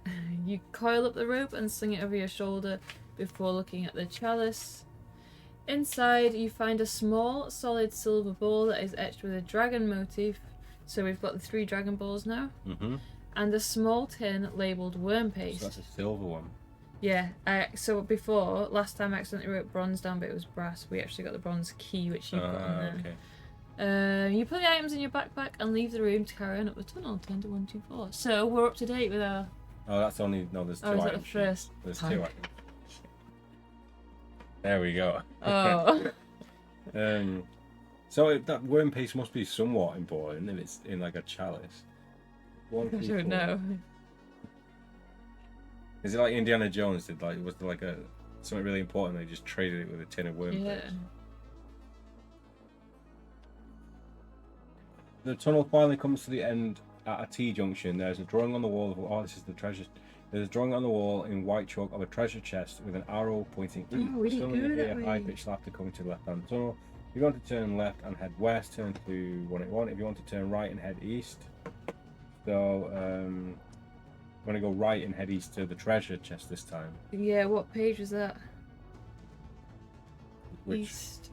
You coil up the rope and sling it over your shoulder before looking at the chalice. Inside you find a small solid silver ball that is etched with a dragon motif. So we've got the 3 dragon balls now. Mm-hmm. And a small tin labelled worm paste. So that's a silver one. Yeah, so before, last time I accidentally wrote bronze down but it was brass. We actually got the bronze key which you put on there. Okay. You put the items in your backpack and leave the room to carry on up the tunnel. Turn to 124. So we're up to date with our... Oh, that's only... No, there's 2 is that items. the first There's time? 2 items. There we go. Oh. So that worm paste must be somewhat important if it's in like a chalice. I don't know. Is it like Indiana Jones did? Like, was there like something really important? They just traded it with a tin of worm paste. The tunnel finally comes to the end at a T-junction. There's a drawing on the wall of... Oh, this is the treasure. There's a drawing on the wall in white chalk of a treasure chest with an arrow pointing east. Oh, we didn't go that way. High-pitched laughter coming to the left-hand tunnel. If you want to turn left and head west, turn to 181. If you want to turn right and head east, so I'm going to go right and head east to the treasure chest this time. Yeah, what page was that? Which East.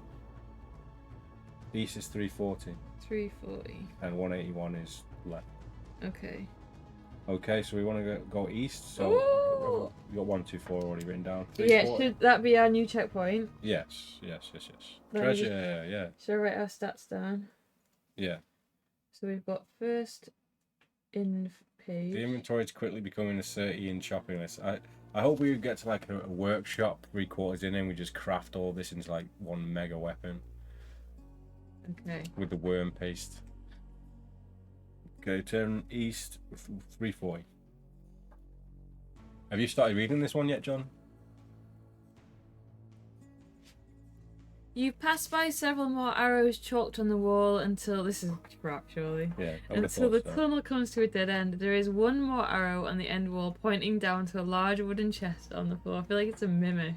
East is 340. 340. And 181 is left. Okay. Okay, so we want to go east. So Ooh. you got 124 already written down. Yeah, 340. should that be our new checkpoint? Yes. Then Treasure, yeah. Should I write our stats down? Yeah. So we've got first in page. The inventory is quickly becoming a 30-inch shopping list. I hope we get to like a workshop 3/4 in and we just craft all this into like one mega weapon. Okay. With the worm paste. Okay, turn east 340. Have you started reading this one yet, John? You pass by several more arrows chalked on the wall until this is crap, surely. Yeah. Until the tunnel comes to a dead end. There is one more arrow on the end wall pointing down to a large wooden chest on the floor. I feel like it's a mimic.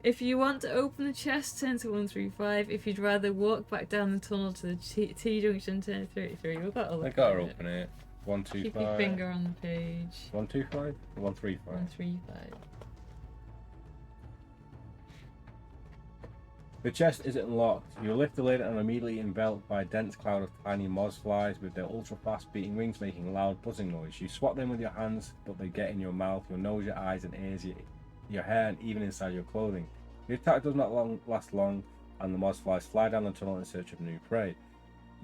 If you want to open the chest, turn to 135. If you'd rather walk back down the tunnel to the T junction, turn to 33. We've got to look. I gotta open it. 125. Keep your finger on the page. 125? 135. 135. The chest isn't locked. You lift the lid and are immediately enveloped by a dense cloud of tiny moz flies with their ultra-fast beating wings making a loud buzzing noise. You swat them with your hands, but they get in your mouth, your nose, your eyes and ears, your hair and even inside your clothing. The attack does not last long and the moz flies fly down the tunnel in search of new prey.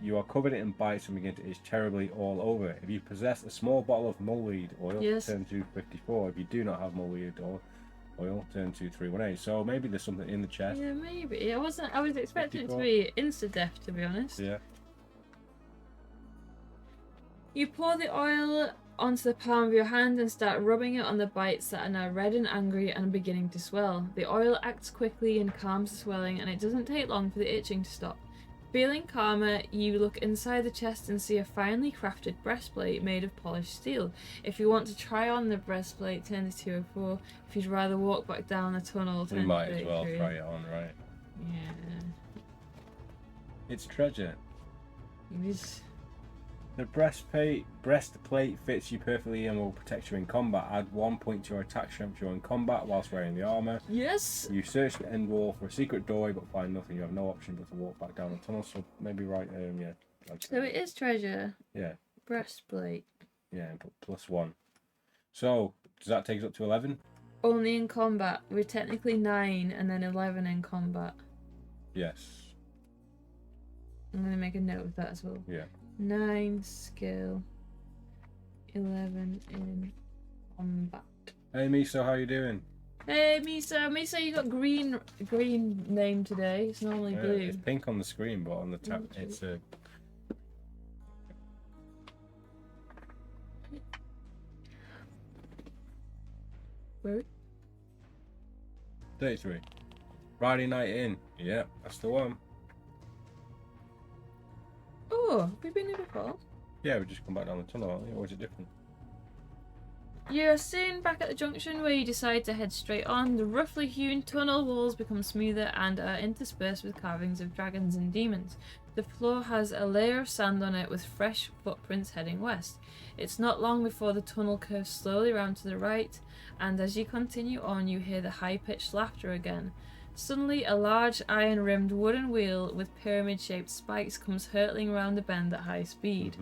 You are covered in bites and begin to itch terribly all over. If you possess a small bottle of mulweed oil, turn to 54. If you do not have mulweed oil, turn to 318. So maybe there's something in the chest. Yeah, maybe. I was expecting 54. It to be insta-death, to be honest. Yeah. You pour the oil onto the palm of your hand and start rubbing it on the bites that are now red and angry and beginning to swell. The oil acts quickly and calms the swelling, and it doesn't take long for the itching to stop. Feeling calmer, you look inside the chest and see a finely crafted breastplate made of polished steel. If you want to try on the breastplate, turn to 204. If you'd rather walk back down the tunnel, turn to 33. We might as well try it on, right? Yeah. It's treasure. It is. The breastplate fits you perfectly and will protect you in combat. Add 1 point to your attack strength during combat whilst wearing the armor. Yes. You search the end wall for a secret doorway but find nothing. You have no option but to walk back down the tunnel. So maybe yeah. So it is treasure. Yeah. Breastplate. Yeah, +1. So does that take us up to 11? Only in combat. We're technically 9 and then 11 in combat. Yes. I'm gonna make a note of that as well. Yeah. 9 skill, 11 in combat. Hey Miso, how you doing? Hey Miso, you got green name today. It's normally blue. It's pink on the screen, but on the tab it's a. Where? 33. Friday night in. Yep, that's the one. Oh, have we been here before? Yeah, we just come back down the tunnel, aren't we? Or is it different? You're soon back at the junction where you decide to head straight on. The roughly hewn tunnel walls become smoother and are interspersed with carvings of dragons and demons. The floor has a layer of sand on it with fresh footprints heading west. It's not long before the tunnel curves slowly round to the right, and as you continue on you hear the high-pitched laughter again. Suddenly, a large iron-rimmed wooden wheel with pyramid-shaped spikes comes hurtling round the bend at high speed.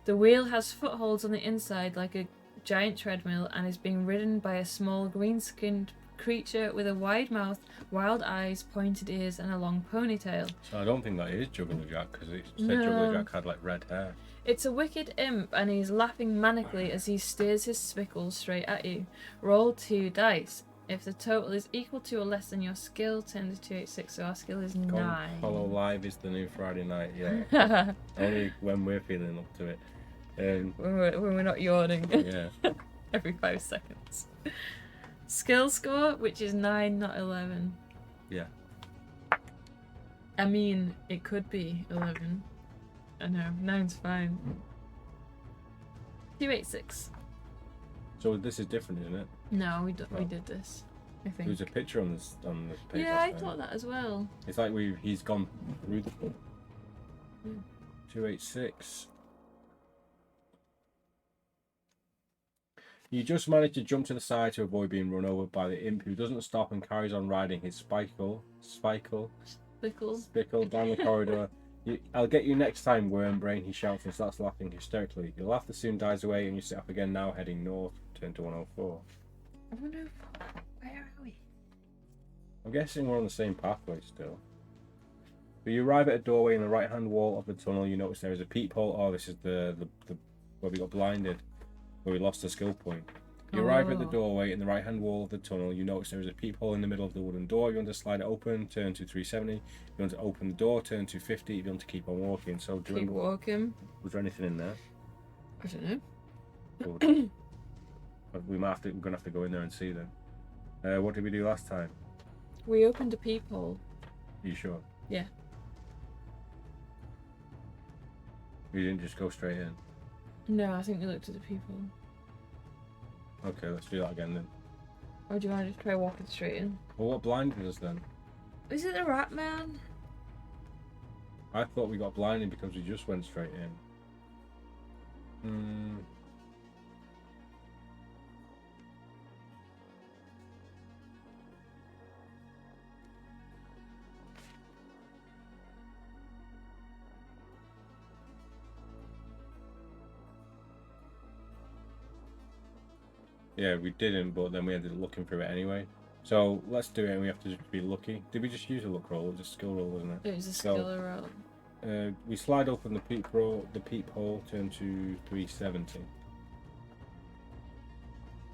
The wheel has footholds on the inside like a giant treadmill and is being ridden by a small green-skinned creature with a wide mouth, wild eyes, pointed ears and a long ponytail. So I don't think that is Juggler Jack because it said Juggler Jack had like red hair. It's a wicked imp and he's laughing manically as he steers his spickles straight at you. Roll 2 dice. If the total is equal to or less than your skill, turn to 286, so our skill is 9. Follow Live is the new Friday night, yeah. Only when we're feeling up to it. When we're not yawning. Yeah. Every 5 seconds. Skill score, which is 9, not 11. Yeah. I mean, it could be 11. I know, 9's fine. 286. So this is different, isn't it? No, we did this. I think. There's a picture on this page. Yeah, I thought that as well. It's like he's gone through the book. 286. You just manage to jump to the side to avoid being run over by the imp, who doesn't stop and carries on riding his spickle down the corridor. I'll get you next time, Wormbrain, he shouts and starts laughing hysterically. Your laughter soon dies away and you sit up again, now heading north. Turn to 104. 104? Where are we? I'm guessing we're on the same pathway still. But you arrive at a doorway in the right hand wall of the tunnel. You notice there is a peephole. Oh, this is the where we got blinded, where we lost the skill point. You arrive at the doorway in the right hand wall of the tunnel. You notice there is a peephole in the middle of the wooden door. You want to slide it open, turn to 370. You want to open the door, turn to 50. You want to keep on walking. So keep walking. Was there anything in there? I don't know. Good. We're gonna have to go in there and see them. What did we do last time? We opened a peephole. You sure? Yeah. You didn't just go straight in? No, I think we looked at the people. Okay, let's do that again then. Or do you want to just try walking straight in? Well, what blinded us then? Is it the rat man? I thought we got blinded because we just went straight in. Yeah, we didn't, but then we ended up looking through it anyway. So let's do it, and we have to just be lucky. Did we just use a luck roll? It was a skill roll, wasn't it? It was a skill roll. We slide open the peephole, turn to 370.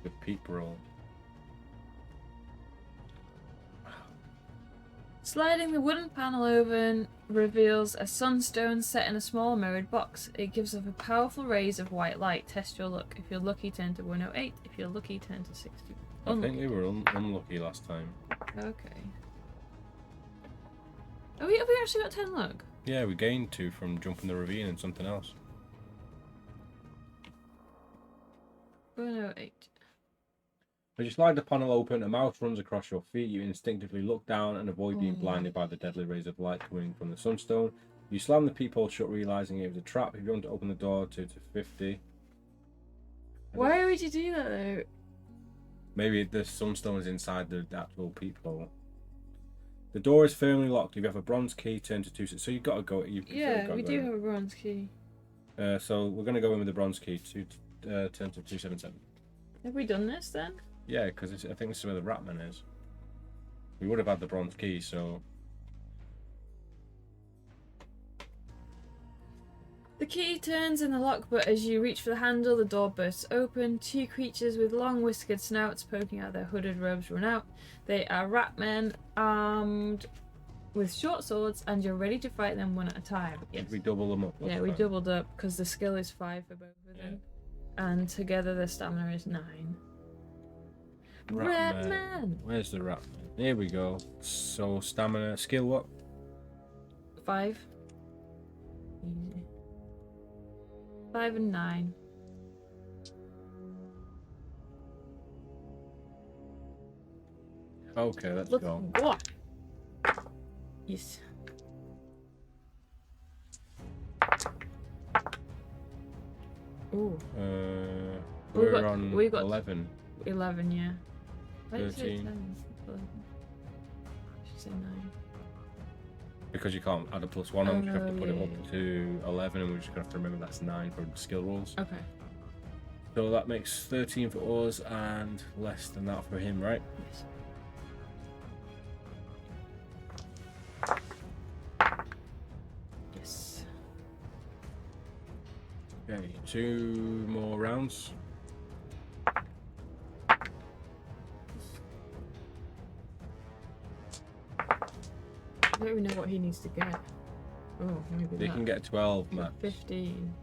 The peep roll. Sliding the wooden panel open reveals a sunstone set in a small mirrored box. It gives off a powerful rays of white light. Test your luck. If you're lucky, turn to 108. If you're lucky, turn to 60. I think we were unlucky last time. Okay. Have we actually got 10 luck? Yeah, we gained 2 from jumping the ravine and something else. 108. As you slide the panel open, a mouse runs across your feet. You instinctively look down and avoid being blinded by the deadly rays of light coming from the sunstone. You slam the peephole shut, realizing it was a trap. If you want to open the door to 50. Why would you do that though? Maybe the sunstone is inside the actual peephole. The door is firmly locked. If you have a bronze key, turn to 2. So you've got to go. Yeah, we do have a bronze key. So we're going to go in with the bronze key to turn to 277. Have we done this then? Yeah, because I think this is where the Ratman is. We would have had the bronze key, so... The key turns in the lock, but as you reach for the handle, the door bursts open. 2 creatures with long whiskered snouts poking out their hooded robes run out. They are rat men, armed with short swords, and you're ready to fight them one at a time. Yes. Did we double them up? Yeah, we doubled up, because the skill is 5 for both of them. And together the stamina is 9. Ratman! Where's the Ratman? Here we go. So, stamina, skill what? 5. Easy. 5 and 9. Okay, let's Look, go. what? Yes. Ooh. We got 11. 11, yeah. Why did you say 13. 10? 11. I should say 9. Because you can't add a +1 on, you have to put it up to 11, and we're just going to have to remember that's 9 for skill rolls. Okay. So that makes 13 for us and less than that for him, right? Yes. Yes. Okay, 2 more rounds. I don't even know what he needs to get. Oh, maybe They that. can get 12 max. 15.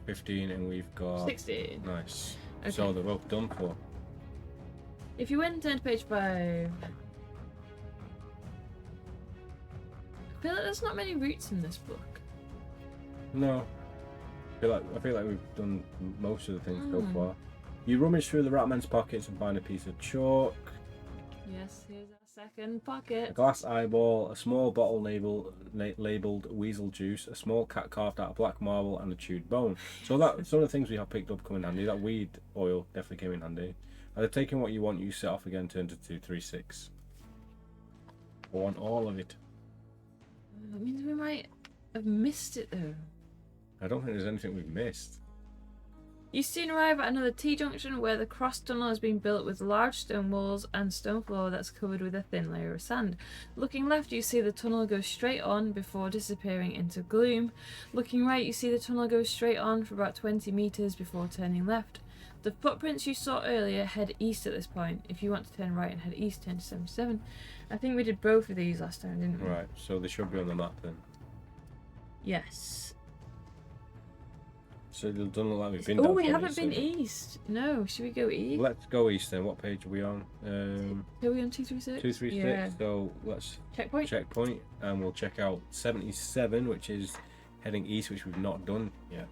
15, and we've got 16. Nice. Okay. So they're both done for. If you went turn to page 5. I feel like there's not many routes in this book. No. I feel like we've done most of the things so far. You rummage through the Ratman's pockets and find a piece of chalk. Yes, here's our second pocket. A glass eyeball, a small bottle labelled weasel juice, a small cat carved out of black marble, and a chewed bone. So that some of the things we have picked up come in handy. That weed oil definitely came in handy. Either taking what you want, you set off again, turn to 236. I want all of it. That means we might have missed it though. I don't think there's anything we've missed. You soon arrive at another T-junction where the cross tunnel has been built with large stone walls and stone floor that's covered with a thin layer of sand. Looking left, you see the tunnel go straight on before disappearing into gloom. Looking right, you see the tunnel go straight on for about 20 meters before turning left. The footprints you saw earlier head east at this point. If you want to turn right and head east, turn to 77. I think we did both of these last time, didn't we? Right, so they should be on the map then. Yes. So it doesn't look like we've been Oh, down we 20, haven't been so- east. No, should we go east? Let's go east then. What page are we on? Are we on 236? 236. Yeah. So let's Checkpoint. and we'll check out 77, which is heading east, which we've not done yet.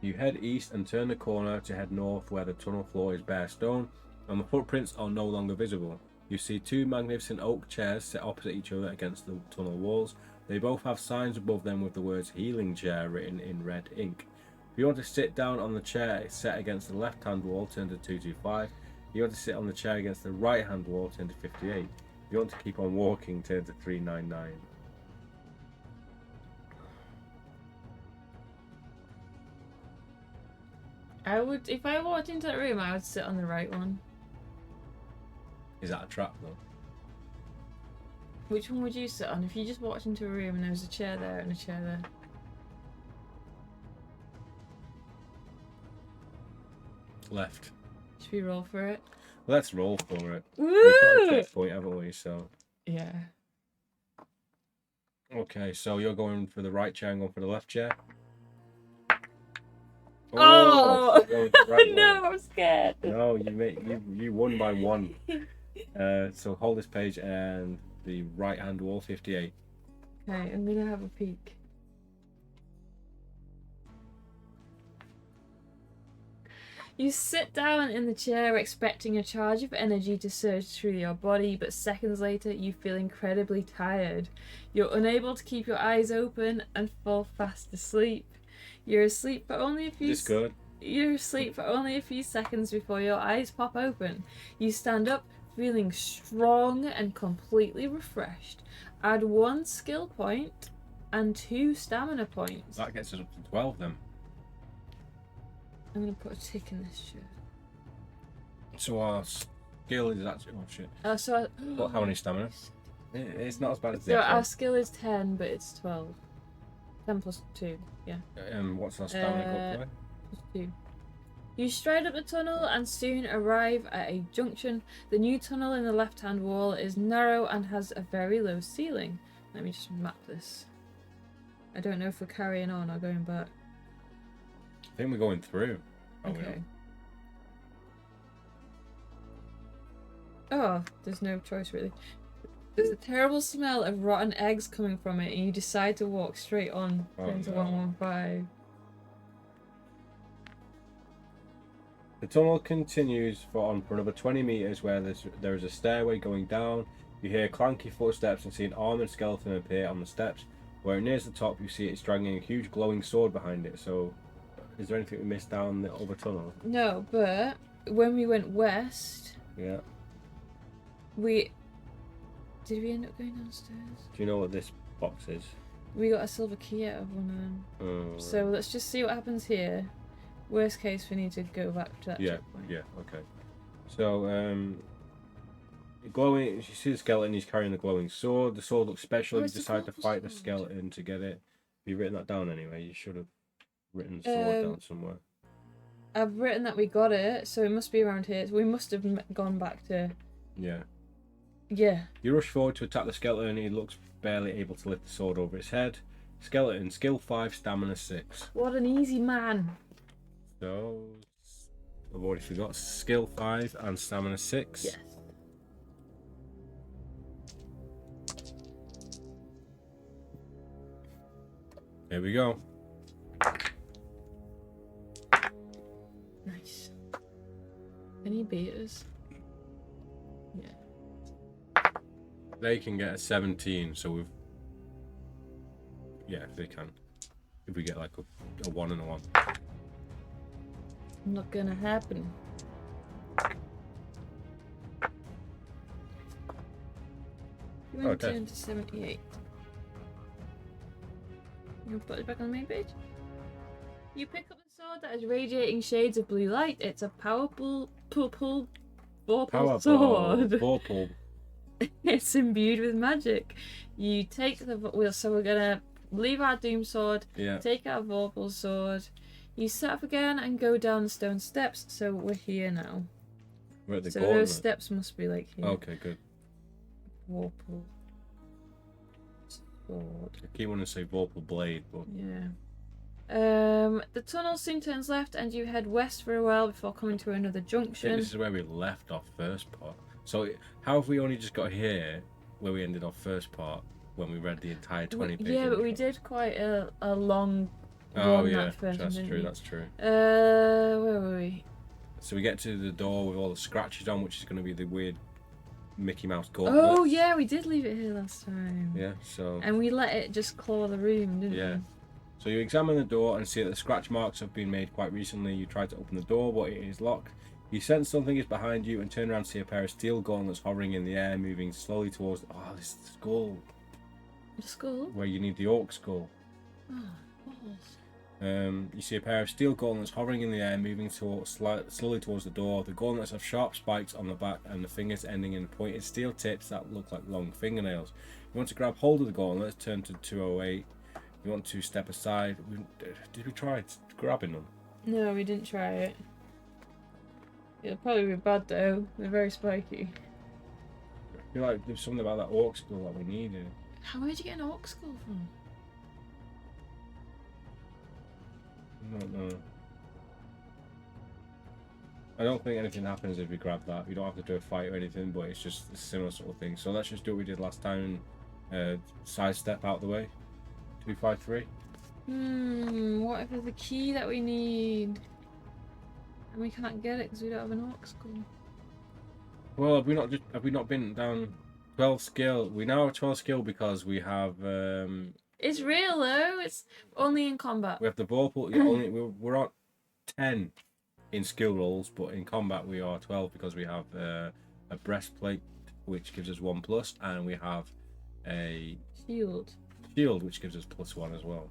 You head east and turn the corner to head north where the tunnel floor is bare stone and the footprints are no longer visible. You see two magnificent oak chairs set opposite each other against the tunnel walls. They both have signs above them with the words healing chair written in red ink. If you want to sit down on the chair set against the left hand wall, turn to 225. If you want to sit on the chair against the right hand wall, turn to 58. If you want to keep on walking, turn to 399. If I walked into that room, I would sit on the right one. Is that a trap though? Which one would you sit on? If you just walked into a room and there was a chair there and a chair there. Left. Should we roll for it? Let's roll for it. Woo! We've got a checkpoint, haven't we? So. Yeah. Okay, so you're going for the right chair and going for the left chair. Oh! You're going for the right No, one. I'm scared. No, you won by one. So hold this page and the right hand wall 58. Okay, I'm gonna have a peek. You sit down in the chair expecting a charge of energy to surge through your body, but seconds later you feel incredibly tired. You're unable to keep your eyes open and fall fast asleep. You're asleep for only a few Is this good? You're asleep for only a few seconds before your eyes pop open. You stand up feeling strong and completely refreshed. Add 1 skill point and 2 stamina points. That gets us up to 12 then. I'm gonna put a tick in this shirt. So our skill is actually... Oh shit. So What, how many stamina? It's not as bad as So the our skill is 10, but it's 12. 10 plus 2, yeah. What's our stamina go Plus 2. You stride up the tunnel and soon arrive at a junction. The new tunnel in the left-hand wall is narrow and has a very low ceiling. Let me just map this. I don't know if we're carrying on or going back. I think we're going through. Okay. Oh, there's no choice really. There's a terrible smell of rotten eggs coming from it, and you decide to walk straight on into 115. The tunnel continues for another 20 meters where there is a stairway going down. You hear clanky footsteps and see an armored skeleton appear on the steps. Where it nears the top, you see it's dragging a huge glowing sword behind it. So, is there anything we missed down the other tunnel? No, but when we went west, Yeah. Did we end up going downstairs? Do you know what this box is? We got a silver key out of one of them. Oh, So let's just see what happens here. Worst case, we need to go back to that checkpoint. Yeah, okay. So, glowing. You see the skeleton. He's carrying the glowing sword. The sword looks special. You decide to fight the skeleton to get it. Have you written that down anyway? You should have written the sword down somewhere. I've written that we got it, so it must be around here. So we must have gone back to. Yeah. Yeah. You rush forward to attack the skeleton. He looks barely able to lift the sword over his head. Skeleton, skill 5, stamina 6. What an easy man. So, I've already forgot. Skill 5 and stamina 6. Yes. Here we go. Nice. Any beaters? Yeah. They can get a 17, so we've... Yeah, if they can. If we get like a 1 and a 1. Not gonna happen. You went Okay. to 78. You put it back on the main page. You pick up the sword that is radiating shades of blue light. It's a powerful sword. Vorpal. It's imbued with magic. You take the so we're gonna leave our Doom sword. Yeah. Take our Vorpal sword. You set up again and go down the stone steps. So we're here now. We're at the So gauntlet. those steps must be like here. Okay, good. Vorpal sword. I keep wanting to say Vorpal blade, but Yeah. The tunnel soon turns left and you head west for a while before coming to another I think junction. this is where we left off first part. So how have we only just got here where we ended off first part when we read the entire 20-page Yeah, but we intro? did quite a long Oh run yeah, that first that's one, true, didn't that's true. we? Where were we? So we get to the door with all the scratches on, which is going to be the weird Mickey Mouse gauntlet. Oh yeah, we did leave it here last time. Yeah, so... And we let it just claw the room, didn't Yeah. we? So you examine the door and see that the scratch marks have been made quite recently. You try to open the door, but it is locked. You sense something is behind you and turn around to see a pair of steel gauntlets hovering in the air, moving slowly towards... Oh, this skull. The skull? Where you need the orc skull. Oh, balls. You see a pair of steel gauntlets hovering in the air, moving slowly towards the door. The gauntlets have sharp spikes on the back and the fingers ending in pointed steel tips that look like long fingernails. You want to grab hold of the gauntlets, turn to 208. You want to step aside. Did we try grabbing them? No, we didn't try it. It'll probably be bad though. They're very spiky. I feel like there's something about that orc skull that we needed. Where'd you get an orc skull from? I don't know. I don't think anything happens if we grab that. We don't have to do a fight or anything, but it's just a similar sort of thing. So let's just do what we did last time. Sidestep out the way. 253. What if there's a key that we need? And we can't get it because we don't have an orc skull. Well, have we not been down 12 skill? We now have 12 skill because we have It's real though. It's only in combat. we have the Vorpal. We're on 10 in skill rolls, but in combat we are 12 because we have a breastplate which gives us 1+, and we have a Shield. shield which gives us +1 as well.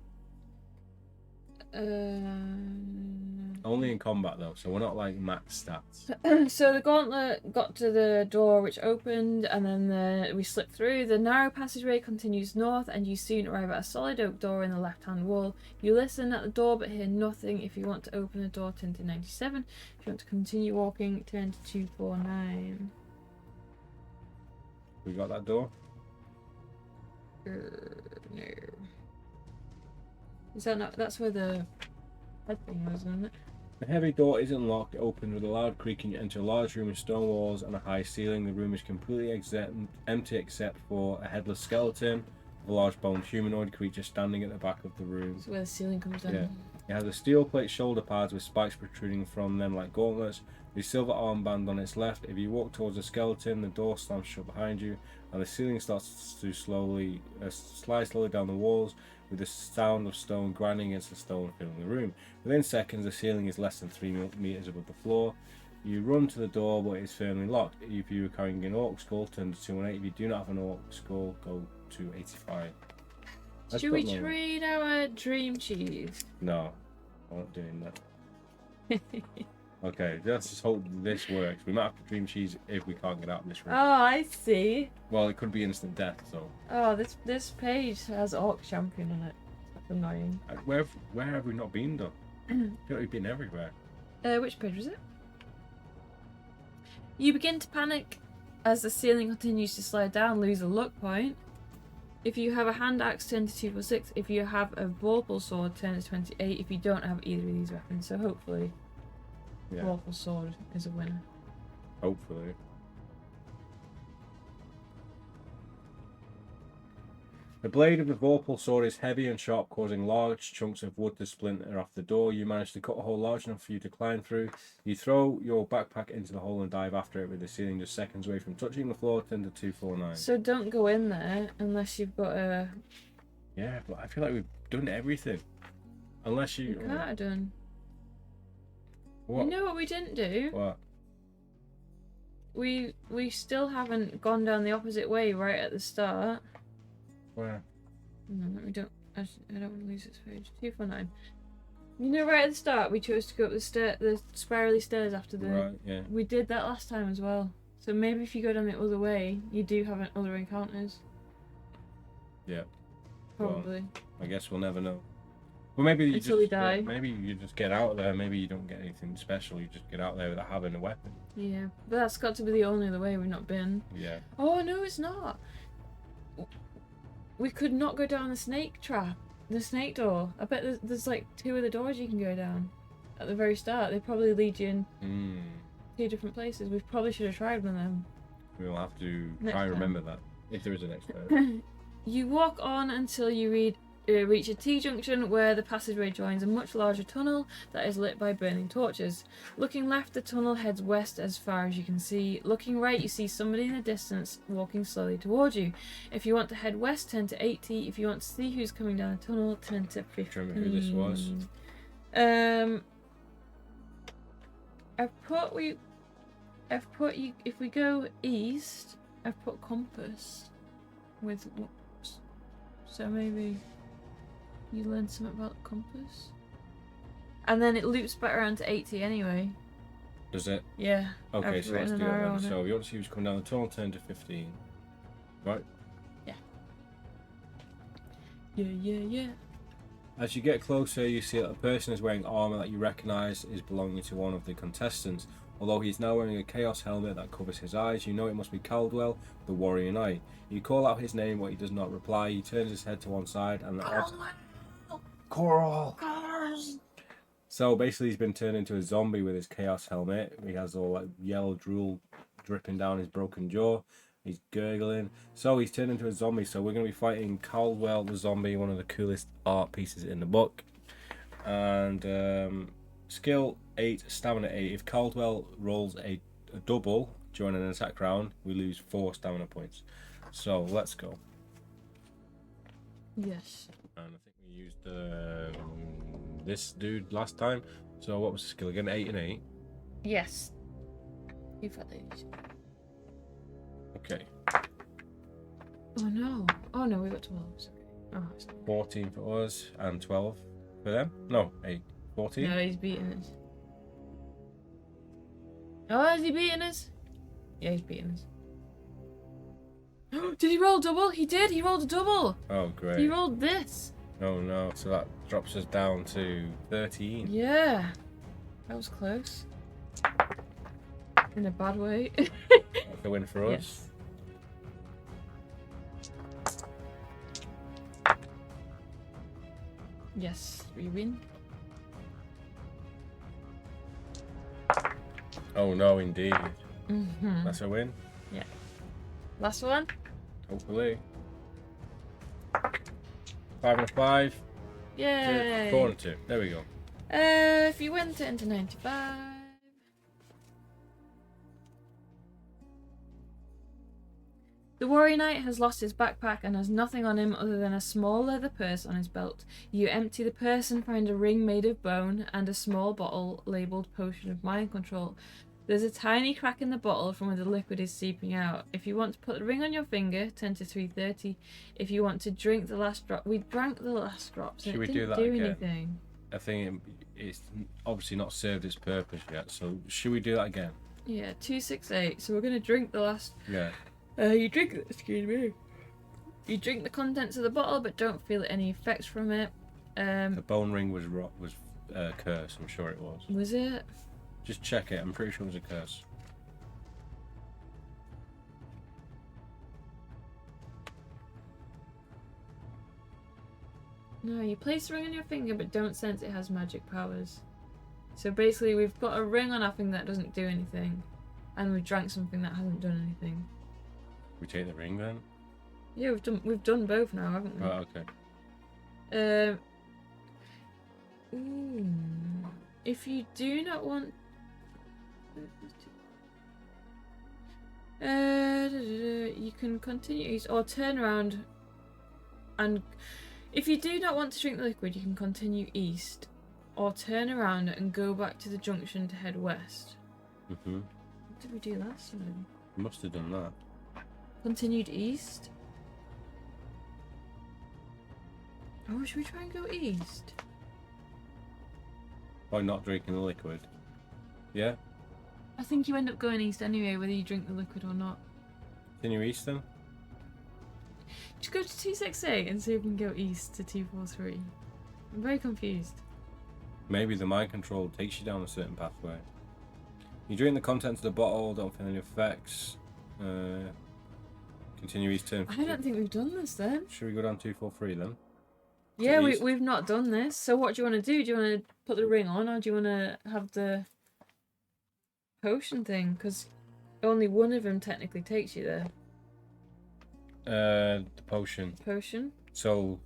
Only in combat though, so we're not like max stats. So the gauntlet got to the door which opened, and then we slipped through. The narrow passageway continues north and you soon arrive at a solid oak door in the left hand wall. You listen at the door but hear nothing. If you want to open the door, turn to 97. If you want to continue walking, turn to 249. We got that door? No. Is that not? That's where the head thing was, isn't it? The heavy door isn't locked. It opens with a loud creaking. You enter a large room with stone walls and a high ceiling. The room is completely empty except for a headless skeleton, a large boned humanoid creature standing at the back of the room. That's where the ceiling comes down. Yeah. It has a steel plate shoulder pads with spikes protruding from them like gauntlets. A silver armband on its left. If you walk towards the skeleton, the door slams shut behind you, and the ceiling starts to slide slowly down the walls, with the sound of stone grinding against the stone filling the room. Within seconds, the ceiling is less than 3 meters above the floor. You run to the door, but it's firmly locked. If you are carrying an orc skull, turn to 218. If you do not have an orc skull, go to 85. Should we trade our dream cheese? No, I'm not doing that. Okay, let's just hope this works. We might have to dream cheese if we can't get out of this room. Oh, I see. Well, it could be instant death, so... Oh, this page has Orc Champion on it. That's annoying. Where have we not been, though? I feel like we've been everywhere. Which page was it? You begin to panic as the ceiling continues to slide down, lose a luck point. If you have a hand axe, turn to 246. If you have a vorpal sword, turn to 28. If you don't have either of these weapons, so hopefully... Yeah. Vorpal sword is a winner. Hopefully. The blade of the Vorpal sword is heavy and sharp, causing large chunks of wood to splinter off the door. You manage to cut a hole large enough for you to climb through. You throw your backpack into the hole and dive after it with the ceiling just seconds away from touching the floor. Turn to 249. So don't go in there unless you've got a... Yeah, but I feel like we've done everything. Unless you... You can't have done. What? You know what we didn't do? What? We still haven't gone down the opposite way right at the start. Where? No, I don't want to lose this page. 249. You know, right at the start, we chose to go up the spirally stairs after the... Right, yeah. We did that last time as well. So maybe if you go down the other way, you do have other encounters. Yeah. Probably. Well, I guess we'll never know. Well, maybe you until we just die. maybe you just get out there. Maybe you don't get anything special. You just get out there without having a weapon. Yeah, but that's got to be the only other way we've not been. Yeah. Oh no, it's not. We could not go down the snake trap, the snake door. I bet there's like 2 other doors you can go down at the very start. They probably lead you in 2 different places. We probably should have tried one of them. We'll have to Next try and time. remember that if there is a next time. You walk on until you reach a T-junction where the passageway joins a much larger tunnel that is lit by burning torches. Looking left, the tunnel heads west as far as you can see. Looking right, you see somebody in the distance walking slowly towards you. If you want to head west, turn to 80. If you want to see who's coming down the tunnel, turn to 15. Do you remember who this was? I've put you. If we go east, I've put compass with. So maybe you learn something about compass, and then it loops back around to 80 anyway. Does it? Yeah. Okay, I've so let's do written it an arrow then. on So if you want to see who's coming down the tunnel, turn to 15. Right? Yeah. As you get closer, you see that a person is wearing armour that you recognise is belonging to one of the contestants. Although he's now wearing a chaos helmet that covers his eyes, you know it must be Caldwell, the warrior knight. You call out his name, but he does not reply. He turns his head to one side and Coral. So basically he's been turned into a zombie with his chaos helmet. He has all like yellow drool dripping down his broken jaw. He's gurgling. So he's turned into a zombie. So we're going to be fighting Caldwell the zombie, one of the coolest art pieces in the book. And skill 8, stamina 8. If Caldwell rolls a double during an attack round, we lose 4 stamina points. So let's go. Yes. And I think we used this dude last time. So what was the skill again? 8 and 8. Yes. You've had these. Okay. Oh no. Oh no, we got 12. Oh, it's not. 14 for us and 12 for them. No, 8. 14. No, he's beating us. Oh, is he beating us? Yeah, he's beating us. Did he roll double? He did. He rolled a double. Oh great. He rolled this. Oh no. So that drops us down to 13. Yeah. That was close. In a bad way. That's a win for us. Yes. Yes, we win. Oh no, indeed. Mm-hmm. That's a win. Yeah. Last one. Hopefully. 5 and a 5. Yay. 4 and 2. There we go. If you win, turn to 95. The warrior knight has lost his backpack and has nothing on him other than a small leather purse on his belt. You empty the purse and find a ring made of bone and a small bottle labelled potion of mind control. There's a tiny crack in the bottle from where the liquid is seeping out. If you want to put the ring on your finger, turn to 330. If you want to drink the last drop, we drank the last drop, so Should it we didn't do that do again? anything. I think it's obviously not served its purpose yet. So should we do that again? Yeah, 268. So we're gonna drink the last. Yeah. You drink. Excuse me. You drink the contents of the bottle, but don't feel any effects from it. The bone ring was cursed. I'm sure it was. Was it? Just check it. I'm pretty sure it was a curse. No, you place the ring on your finger, but don't sense it has magic powers. So basically, we've got a ring on our finger that doesn't do anything, and we've drank something that hasn't done anything. We take the ring then? Yeah, we've done both now, haven't we? Oh, okay. If you do not want, you can continue or turn around, and if you do not want to drink the liquid, you can continue east, or turn around and go back to the junction to head west. What did we do last time? We must have done that. Continued east. Oh, should we try and go east? By not drinking the liquid. Yeah? I think you end up going east anyway, whether you drink the liquid or not. Continue east then? Just go to 268 and see if we can go east to 243. I'm very confused. Maybe the mind control takes you down a certain pathway. You drink the contents of the bottle, don't feel any effects. Continue each turn. I don't think we've done this then. Should we go down 243 then? Yeah, we've not done this. So what do you want to do? Do you want to put the ring on, or do you want to have the potion thing? Because only one of them technically takes you there. The potion. Potion? So,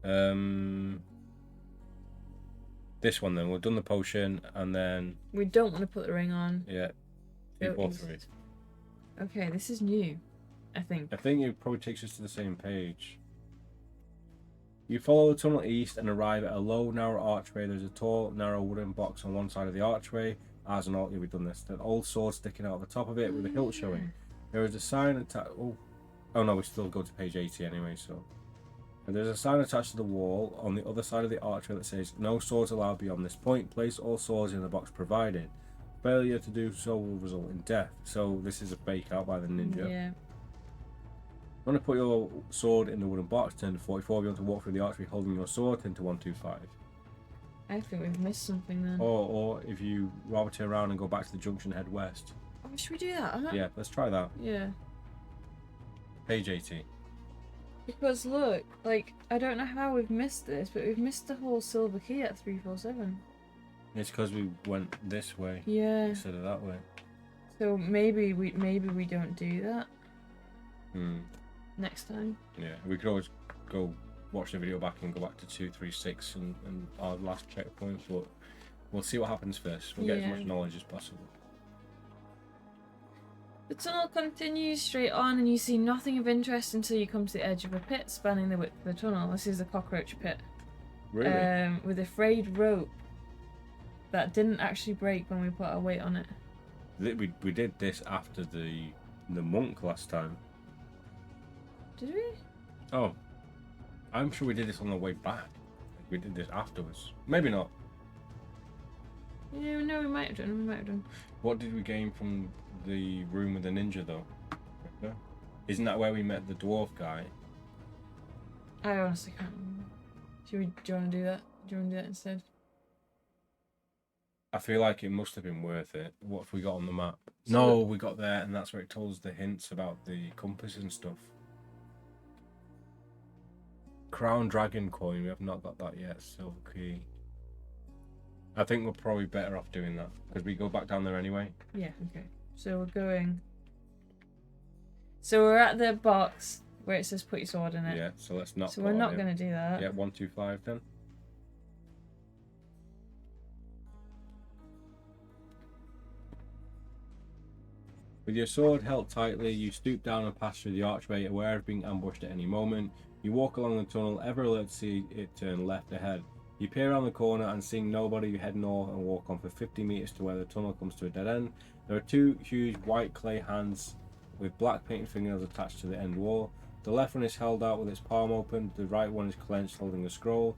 this one then. We've done the potion, and then... We don't want to put the ring on. Yeah. 243. Okay, this is new, I think. I think it probably takes us to the same page. You follow the tunnel east and arrive at a low, narrow archway. There's a tall, narrow wooden box on one side of the archway. As an alt, we've done this. An old sword sticking out the top of it with a hilt showing. There is a sign attached... Oh no, we still go to page 80 anyway, so... And there's a sign attached to the wall on the other side of the archway that says, "No swords allowed beyond this point. Place all swords in the box provided. Failure to do so will result in death." So this is a fake out by the ninja. Yeah. You want to put your sword in the wooden box, turn to 44. If you want to walk through the archway holding your sword, turn to 125. I think we've missed something then. Or if you rather turn around and go back to the junction, head west. Oh, should we do that? Yeah, let's try that. Yeah. Page 80. Because look, like, I don't know how we've missed this, but we've missed the whole silver key at 347. It's because we went this way Yeah. instead of that way. So maybe we don't do that Hmm. next time. Yeah, we could always go watch the video back and go back to 236 and our last checkpoint, but we'll see what happens first. We'll get as much knowledge as possible. The tunnel continues straight on, and you see nothing of interest until you come to the edge of a pit spanning the width of the tunnel. This is the cockroach pit. Really? With a frayed rope that didn't actually break when we put our weight on it. We did this after the monk last time. Did we? Oh, I'm sure we did this on the way back. We did this afterwards. Maybe not. Yeah, no, we might have done. What did we gain from the room with the ninja, though? Isn't that where we met the dwarf guy? I honestly can't remember. Do you want to do that? Do you want to do that instead? I feel like it must have been worth it. What have we got on the map? No, we got there, and that's where it told us the hints about the compass and stuff. Crown Dragon coin, we have not got that yet. Silver key. I think we're probably better off doing that because we go back down there anyway. Yeah, okay. So we're going. So we're at the box where it says put your sword in it. Yeah, so let's not. So we're not going to do that. Yeah, 125 then. With your sword held tightly, you stoop down and pass through the archway, aware of being ambushed at any moment. You walk along the tunnel, ever alert to see it turn left ahead. You peer around the corner and seeing nobody, you head north and walk on for 50 meters to where the tunnel comes to a dead end. There are two huge white clay hands with black painted fingernails attached to the end wall. The left one is held out with its palm open, the right one is clenched holding a scroll.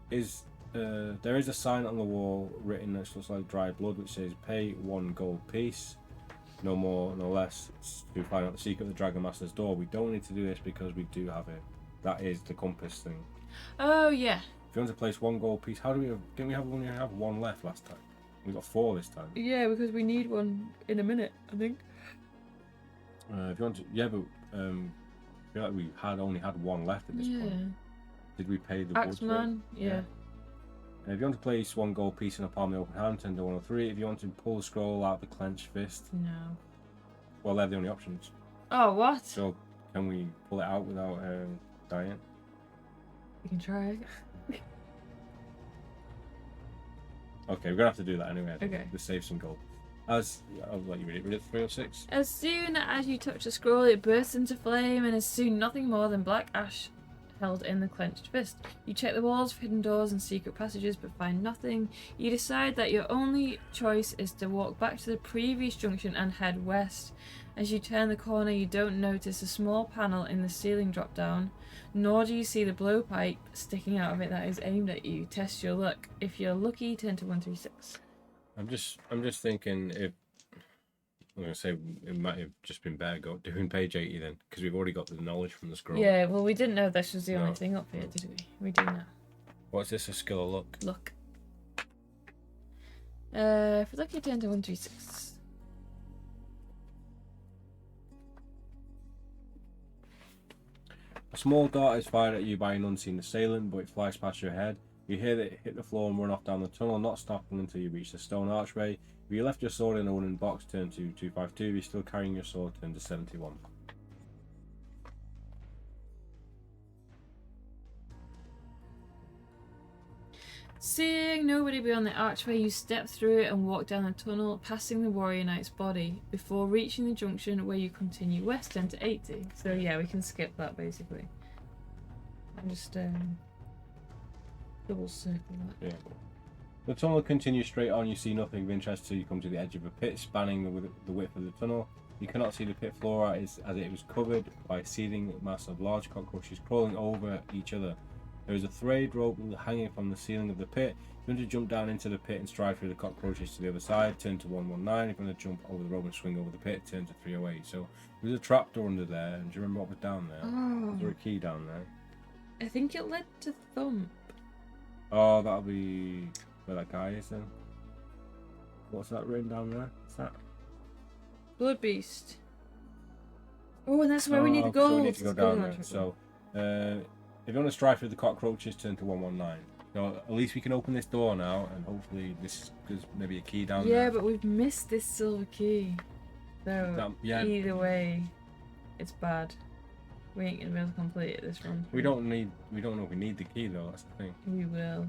There is a sign on the wall written that looks like dried blood which says pay 1 gold piece. No more, no less, to find out the secret of the Dragon Master's door. We don't need to do this because we do have it. That is the compass thing. Oh, yeah. If you want to place 1 gold piece, how do we have, didn't we only have 1 left last time? We got 4 this time. Yeah, because we need one in a minute, I think. If you want to, yeah, but I feel like we only had 1 left at this point. Did we pay the Axeman? Yeah. And if you want to place 1 gold piece in a palm of the open hand, turn to 103. If you want to pull the scroll out of the clenched fist, No. well, they're the only options. Oh, what? So, can we pull it out without dying? We can try. Okay, we're gonna have to do that anyway. Okay. To save some gold. I'll let you read it. Read it 306. As soon as you touch the scroll, it bursts into flame, and is soon nothing more than black ash held in the clenched fist. You check the walls for hidden doors and secret passages, but find nothing. You decide that your only choice is to walk back to the previous junction and head west. As you turn the corner, you don't notice a small panel in the ceiling drop down, nor do you see the blowpipe sticking out of it that is aimed at you. Test your luck. If you're lucky, turn to 136. I'm just thinking if I'm gonna say it might have just been better doing page 80 then, because we've already got the knowledge from the scroll. Yeah, well, we didn't know this was the only thing up here, did we? We do now. What's this, a skill or luck? Look. If you look, you turn to 136. A small dart is fired at you by an unseen assailant, but it flies past your head. You hear that it hit the floor and run off down the tunnel, not stopping until you reach the stone archway. If you left your sword in a wooden box, turn to 252. If you're still carrying your sword, turn to 71. Seeing nobody beyond the archway, you step through it and walk down the tunnel, passing the warrior knight's body, before reaching the junction where you continue west, turn to 80. So yeah, we can skip that basically. I'm just double circle that. Yeah. The tunnel continues straight on. You see nothing of interest till you come to the edge of a pit spanning the width of the tunnel. You cannot see the pit floor as it was covered by a seething mass of large cockroaches crawling over each other. There is a thread rope hanging from the ceiling of the pit. If you want to jump down into the pit and stride through the cockroaches to the other side, turn to 119. If you want to jump over the rope and swing over the pit, turn to 308. So there's a trapdoor under there. And do you remember what was down there? Oh. Was there a key down there? I think it led to Thump. Oh, that'll be where that guy is then. What's that written down there? What's that? Blood Beast. Oh, and that's where we need to go. So we need to go down there. So, if you want to stride through the cockroaches, turn to 119. So at least we can open this door now, and hopefully there's maybe a key down there. Yeah, but we've missed this silver key. So either way, it's bad. We ain't gonna be able to complete it this run. We don't know if we need the key though. That's the thing. We will.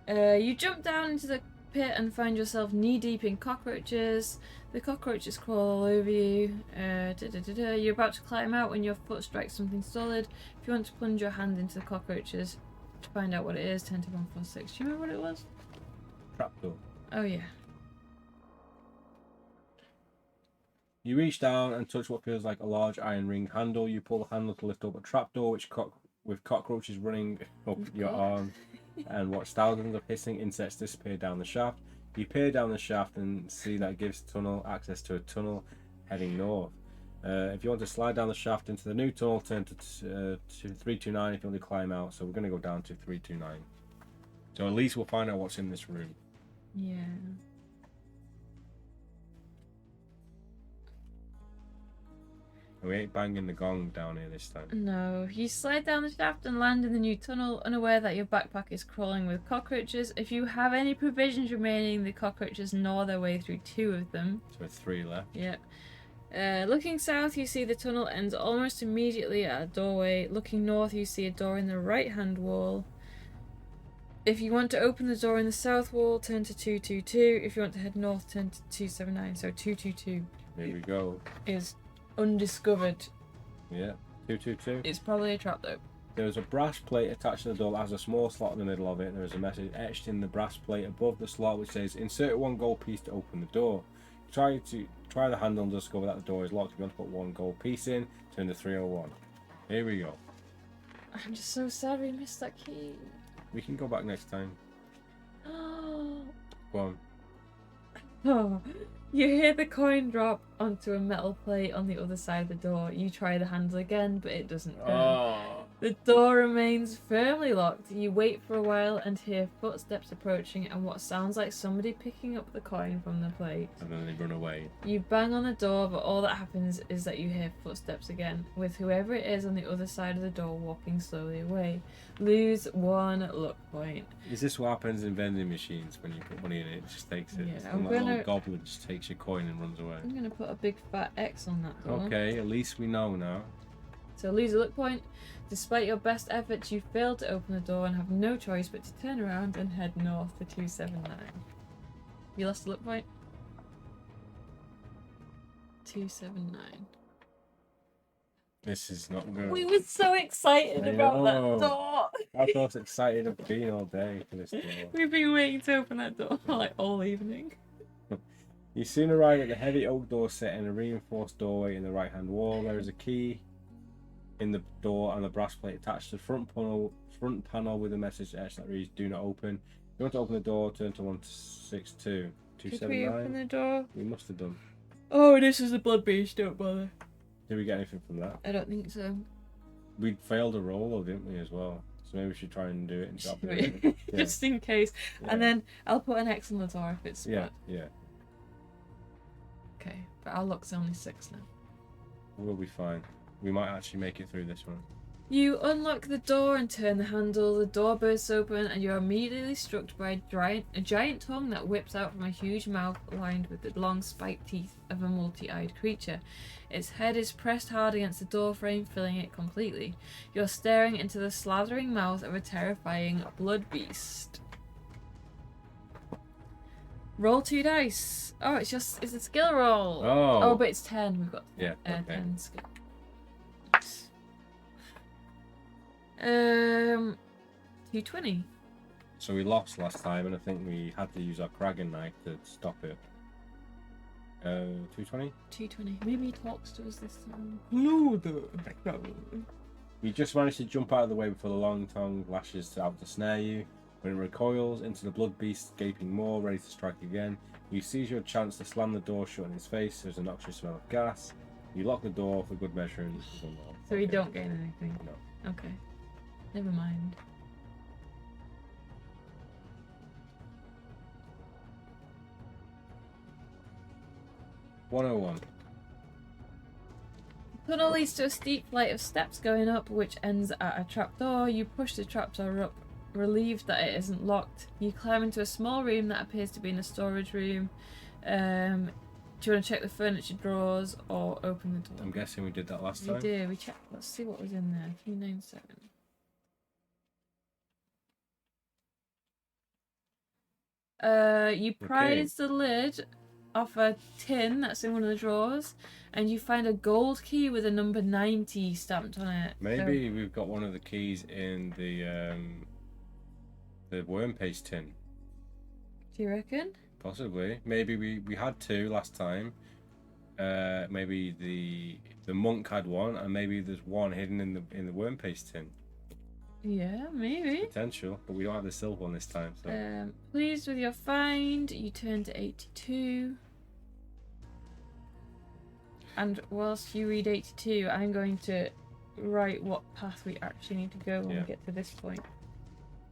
You jump down into the pit and find yourself knee deep in cockroaches. The cockroaches crawl all over you. You're about to climb out when your foot strikes something solid. If you want to plunge your hand into the cockroaches to find out what it is, turn to 146. Do you remember what it was? Trapdoor. Oh yeah. You reach down and touch what feels like a large iron ring handle. You pull the handle to lift up a trapdoor, with cockroaches running up your arm, and watch thousands of hissing insects disappear down the shaft. You peer down the shaft and see that it gives tunnel access to a tunnel heading north. If you want to slide down the shaft into the new tunnel, turn to 329 if you want to climb out. So we're going to go down to 329. So at least we'll find out what's in this room. Yeah. We ain't banging the gong down here this time. No. You slide down the shaft and land in the new tunnel, unaware that your backpack is crawling with cockroaches. If you have any provisions remaining, the cockroaches gnaw their way through 2 of them. So 3 left. Yep. Looking south, you see the tunnel ends almost immediately at a doorway. Looking north, you see a door in the right-hand wall. If you want to open the door in the south wall, turn to 222. If you want to head north, turn to 279. So 222. Here we go. Is undiscovered. Yeah, 222. It's probably a trap though. There is a brass plate attached to the door that has a small slot in the middle of it. There is a message etched in the brass plate above the slot which says, "Insert 1 gold piece to open the door." Try the handle and discover that the door is locked. If you want to put 1 gold piece in, turn to 301. Here we go. I'm just so sad we missed that key. We can go back next time. Go on. Oh, you hear the coin drop onto a metal plate on the other side of the door. You try the handle again, but it doesn't turn. Oh. The door remains firmly locked. You wait for a while and hear footsteps approaching and what sounds like somebody picking up the coin from the plate. And then they run away. You bang on the door, but all that happens is that you hear footsteps again, with whoever it is on the other side of the door walking slowly away. Lose 1 luck point. Is this what happens in vending machines when you put money in it? It just takes it. Yeah, It's I'm like a gonna- little goblin just takes your coin and runs away. I'm going to put a big fat X on that door. Okay, at least we know now. So lose a luck point. Despite your best efforts, you fail to open the door and have no choice but to turn around and head north to 279. You lost a luck point? 279. This is not good. We were so excited I about know. that door. I've most excited I've been all day for this door. We've been waiting to open that door like all evening. You soon arrive at the heavy oak door set in a reinforced doorway in the right hand wall. There is a key in the door and a brass plate attached to the front panel with a message etched that reads "Do not open." If you want to open the door, turn to 162. Did we open the door? We must have done. Oh, this is the blood beast, don't bother. Did we get anything from that? I don't think so. We failed a roll, though, didn't we, as well? So maybe we should try and do it and drop it. Just in case. Yeah. And then I'll put an X on the door if it's split. Yeah. Okay, but our luck's only 6 now. We'll be fine. We might actually make it through this one. You unlock the door and turn the handle. The door bursts open and you're immediately struck by a giant tongue that whips out from a huge mouth lined with the long spiked teeth of a multi-eyed creature. Its head is pressed hard against the door frame, filling it completely. You're staring into the slathering mouth of a terrifying blood beast. Roll 2 dice. Oh, it's a skill roll. Oh, but it's 10. We've got 10 skill. 220. So we lost last time, and I think we had to use our Kraken knife to stop it. 220? 220. Maybe he talks to us this time. Hello there. You just managed to jump out of the way before the long tongue lashes out to snare you. When it recoils into the blood beast, gaping more, ready to strike again, you seize your chance to slam the door shut in his face. There's a noxious smell of gas. You lock the door for good measure and so we don't gain anything? No. Okay. Never mind. $101. The tunnel leads to a steep flight of steps going up, which ends at a trapdoor. You push the trapdoor up, relieved that it isn't locked. You climb into a small room that appears to be in a storage room. Do you want to check the furniture drawers or open the door? I'm guessing we did that last time. We did. We checked. Let's see what was in there. 397. You prise the lid off a tin that's in one of the drawers, and you find a gold key with a number 90 stamped on it. Maybe we've got one of the keys in the worm paste tin. Do you reckon? Possibly. Maybe we had 2 last time. Maybe the monk had 1, and maybe there's 1 hidden in the worm paste tin. Yeah, maybe. Potential, but we don't have the silver one this time. So. Pleased with your find, you turn to 82. And whilst you read 82, I'm going to write what path we actually need to go when we get to this point.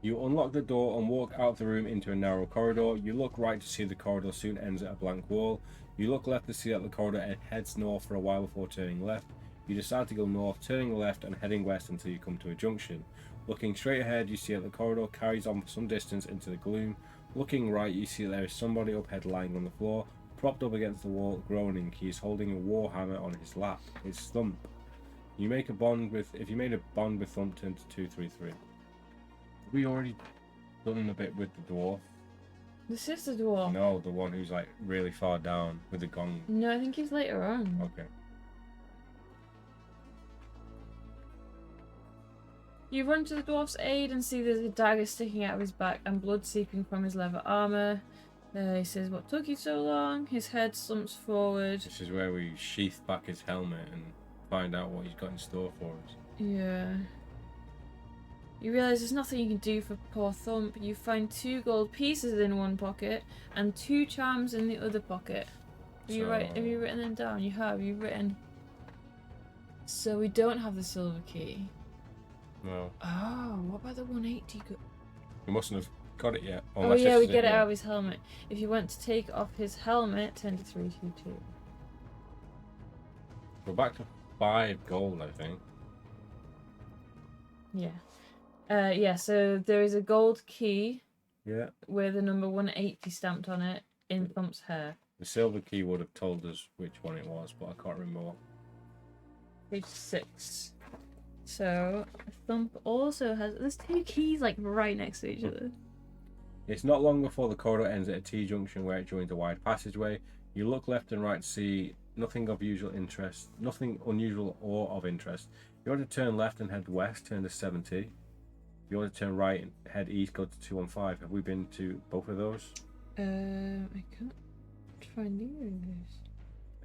You unlock the door and walk out of the room into a narrow corridor. You look right to see the corridor soon ends at a blank wall. You look left to see that the corridor heads north for a while before turning left. You decide to go north, turning left and heading west until you come to a junction. Looking straight ahead, you see that the corridor carries on for some distance into the gloom. Looking right, you see that there is somebody up ahead lying on the floor, propped up against the wall, groaning. He is holding a war hammer on his lap. It's Thump. If you made a bond with Thump, turn to 233. We already done a bit with the dwarf. This is the dwarf. No, the one who's like really far down with the gong. No, I think he's later on. Okay. You run to the dwarf's aid and see there's a dagger sticking out of his back and blood seeping from his leather armour. He says, "What took you so long?" His head slumps forward. This is where we sheath back his helmet and find out what he's got in store for us. Yeah. You realise there's nothing you can do for poor Thump. You find 2 gold pieces in one pocket and 2 charms in the other pocket. Have you written them down? You have. You've written. So we don't have the silver key. No. Oh, what about the 180? We mustn't have got it yet. Oh yeah, we get it out of his helmet. If you want to take off his helmet, turn to 322. We're back to 5 gold, I think. Yeah. Yeah, so there is a gold key. Yeah. With the number 180 stamped on it in Thump's hair. The silver key would have told us which one it was, but I can't remember what. Page 6. So, Thump also has... There's 2 keys, like, right next to each other. It's not long before the corridor ends at a T-junction where it joins a wide passageway. You look left and right to see nothing unusual or of interest. If you want to turn left and head west, turn to 70. If you want to turn right and head east, go to 215. Have we been to both of those? I can't find either of those.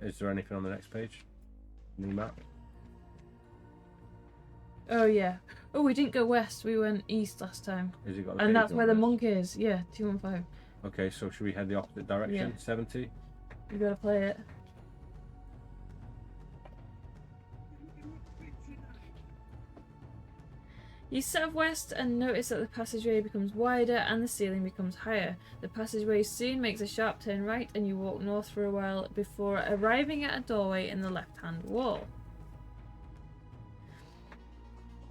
Is there anything on the next page? New map? Oh yeah. Oh, we didn't go west. We went east last time. Has it got and that's where the monk is. Yeah, 215. Okay, so should we head the opposite direction? Yeah. 70? You gotta play it. You southwest and notice that the passageway becomes wider and the ceiling becomes higher. The passageway soon makes a sharp turn right and you walk north for a while before arriving at a doorway in the left-hand wall.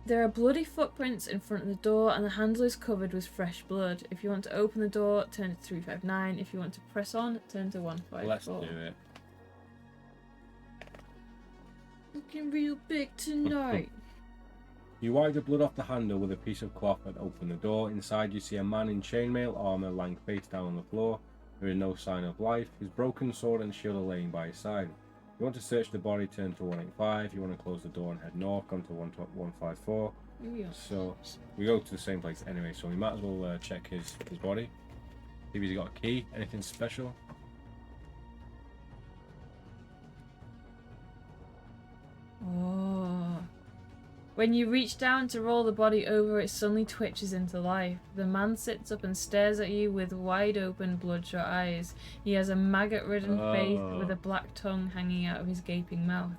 There are bloody footprints in front of the door and the handle is covered with fresh blood. If you want to open the door, turn to 359. If you want to press on, turn to 154. Let's do it. Looking real big tonight. You wipe the blood off the handle with a piece of cloth and open the door. Inside you see a man in chainmail armour lying face down on the floor. There is no sign of life. His broken sword and shield are laying by his side. If you want to search the body, turn to 185. If you want to close the door and head north, come to 154. Yeah. So we go to the same place anyway, so we might as well check his body. See if he's got a key, anything special. Oh. When you reach down to roll the body over, it suddenly twitches into life. The man sits up and stares at you with wide open, bloodshot eyes. He has a maggot-ridden face with a black tongue hanging out of his gaping mouth.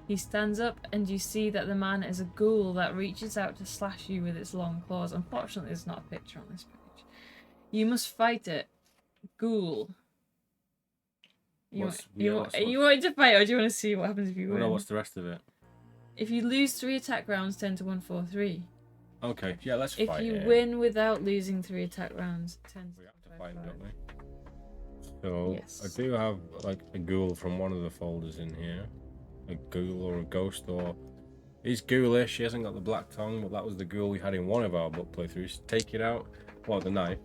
He stands up and you see that the man is a ghoul that reaches out to slash you with its long claws. Unfortunately, there's not a picture on this page. You must fight it. Ghoul. You want to fight, or do you want to see what happens if you win? No, what's the rest of it? If you lose 3 attack rounds, turn to 143. Okay, yeah, let's if fight it. If you win without losing 3 attack rounds, turn to 155. We have to fight him, don't we? So, yes. I do have like a ghoul from one of the folders in here. A ghoul or a ghost, or... He's ghoulish, he hasn't got the black tongue, but that was the ghoul we had in one of our book playthroughs. Take it out. What, the knife?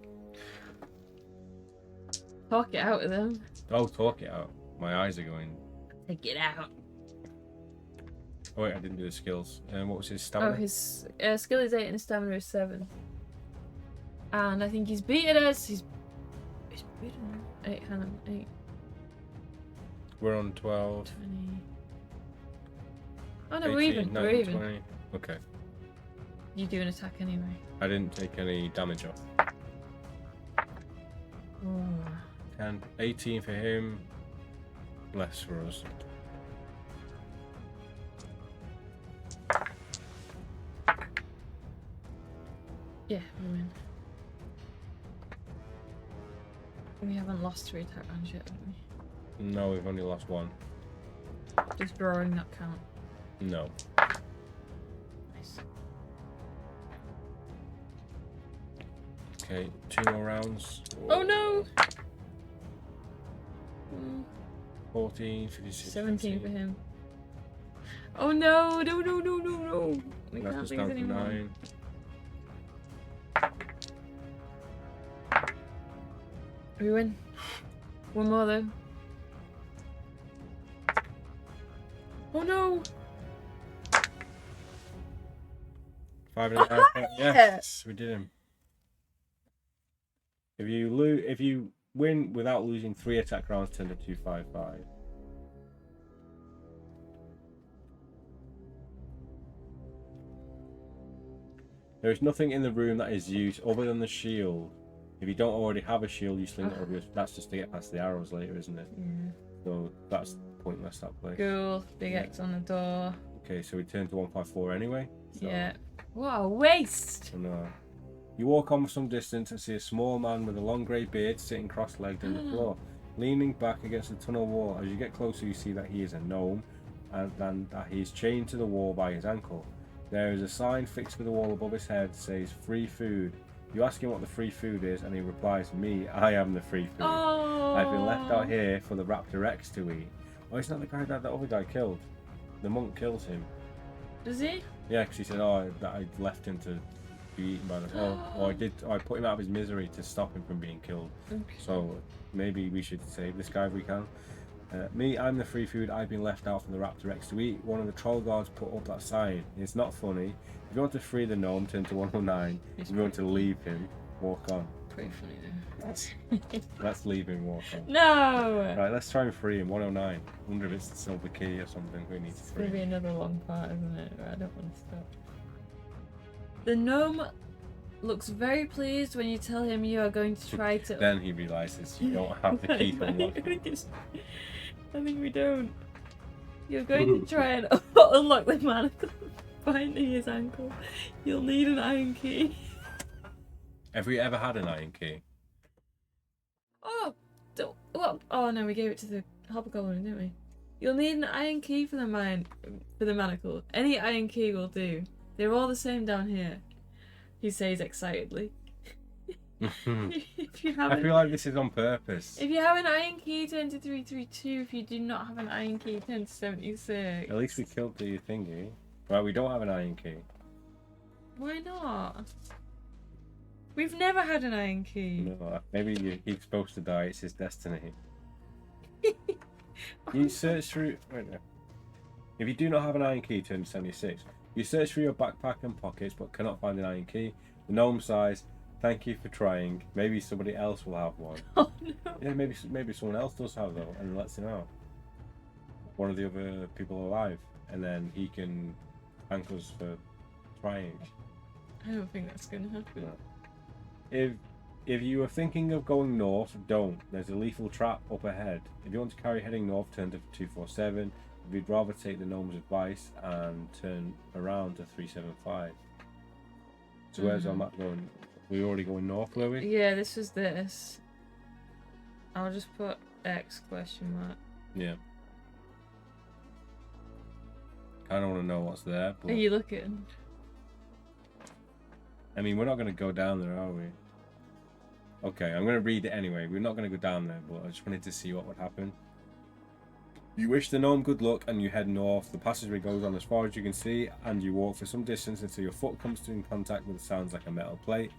Talk it out with him. Oh, talk it out. My eyes are going. Take it out. Oh wait, I didn't do the skills. What was his stamina? Oh, his skill is 8 and his stamina is 7. And I think he's beaten us. He's beaten 8. Hang on, 8. We're on 12. 20. Oh no, 18, we're even. 19, We're even. 20. Okay. You do an attack anyway. I didn't take any damage off. Oh. 10, 18 for him. Less for us. Yeah, we win. We haven't lost 3 attack rounds yet, have we? No, we've only lost 1. Does drawing not count? No. Nice. Okay, 2 more rounds. Oh no! 14, 56, 17 15. for him. Oh no! No, no, no, no, no! We That's can't just lose down to anymore. 9. We win. 1 more though. Oh no! 5.5. Yes, we did him. If you win without losing 3 attack rounds, turn to 255. There is nothing in the room that is used other than the shield. If you don't already have a shield, you sling it over. That's just to get past the arrows later, isn't it? Yeah. So that's pointless, that place. Cool. Big X on the door. Okay, so we turn to 154 anyway. So, Yeah. What a waste! No. You walk on for some distance and see a small man with a long grey beard sitting cross-legged on the floor, leaning back against the tunnel wall. As you get closer, you see that he is a gnome, and that he is chained to the wall by his ankle. There is a sign fixed to the wall above his head that says "Free Food." You ask him what the free food is, and he replies, "Me, I am the free food. Oh. I've been left out here for the Raptor X to eat." Oh, it's not the guy that other guy killed. The monk kills him. Does he? Yeah, because he said, "Oh, that I left him to be eaten by the." I put him out of his misery to stop him from being killed. Okay. So maybe we should save this guy if we can. Me, I'm the free food. I've been left out for the Raptor X to eat. One of the troll guards put up that sign. It's not funny. If you want to free the gnome, turn to 109. If you want to leave him, walk on. Pretty funny though. Let's leave him, walk on. No! Right, let's try and free him. 109. I wonder if it's the silver key or something we need to It's free. gonna be another long part, isn't it? I don't want to stop. The gnome looks very pleased when you tell him you are going to try to. Then he realizes you don't have the key to unlock it. I think we don't. You're going to try and unlock the manacle binding his ankle. You'll need an iron key. Have we ever had an iron key? Oh, well, oh no, we gave it to the hobgoblin, didn't we? You'll need an iron key for the manacle. Any iron key will do. They're all the same down here. He says excitedly. If you have I feel like this is on purpose. If you have an iron key, turn to 332. If you do not have an iron key, turn to 76. At least we killed the thingy. Right, we don't have an iron key. Why not? We've never had an iron key. No, maybe he's supposed to die. It's his destiny. You search through. Wait, no. If you do not have an iron key, turn to 76. You search through your backpack and pockets, but cannot find an iron key. The gnome sighs. Thank you for trying. Maybe somebody else will have one. Oh no. Yeah, maybe someone else does have though, and lets him out. One of the other people alive, and then he can thank us for trying. I don't think that's gonna happen. No. If you are thinking of going north, don't. There's a lethal trap up ahead. If you want to carry heading north, turn to 247. If you'd rather take the gnome's advice and turn around to 375. So where's our map going? We already going north, were we? Yeah, this was this. I'll just put X question mark. Yeah. Kind of want to know what's there. But Are you looking? I mean, we're not going to go down there, are we? Okay, I'm going to read it anyway. We're not going to go down there, but I just wanted to see what would happen. You wish the gnome good luck and you head north. The passageway goes on as far as you can see, and you walk for some distance until your foot comes in contact with what sounds like a metal plate.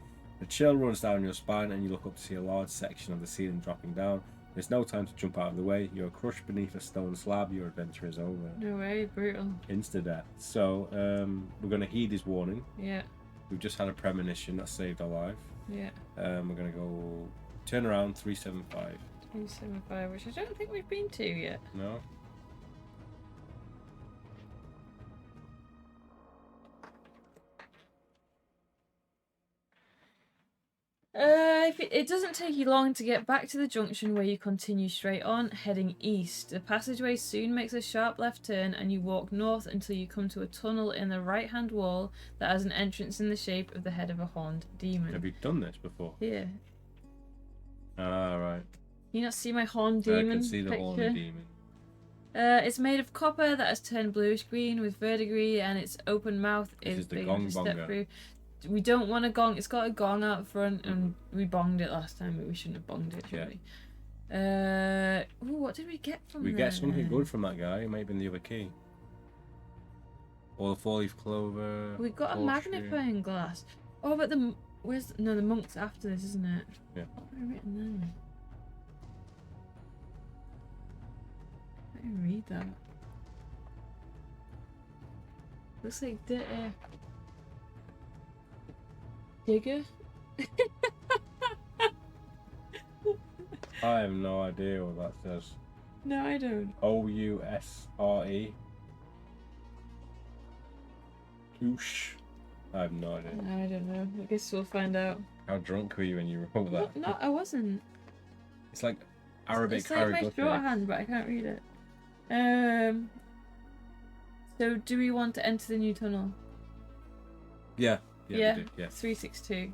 A chill runs down your spine and you look up to see a large section of the ceiling dropping down. There's no time to jump out of the way. You're crushed beneath a stone slab. Your adventure is over. No way, brutal. Insta-death. So, we're going to heed his warning. Yeah. We've just had a premonition that saved our life. Yeah. We're going to go turn around 375. 275, which I don't think we've been to yet. No? If it doesn't take you long to get back to the junction where you continue straight on, heading east. The passageway soon makes a sharp left turn and you walk north until you come to a tunnel in the right-hand wall that has an entrance in the shape of the head of a horned demon. Have you done this before? Yeah. Ah, right. Can you not see my horned demon I can see the picture? horny demon. It's made of copper that has turned bluish-green with verdigris, and its open mouth This is is the big gong enough to step bonga. through. We don't want a gong. It's got a gong out front, and we bonged it last time, but we shouldn't have bonged it, should we? Ooh, what did we get from We there? get something good from that guy. It might have been the other key. Or the four-leaf clover. We got a horseshoe. magnifying glass. Oh, but the monk's after this, isn't it? Yeah. What have I written there? I didn't read that. Looks like digger. I have no idea what that says. No, I don't. O-U-S-R-E. Oosh. I have no idea. I don't know. I guess we'll find out. How drunk were you when you wrote that? No, I wasn't. It's like Arabic It's like my hieroglyphics. shorthand, but I can't read it. So do we want to enter the new tunnel? Yeah. Yeah. We did, yeah. 362.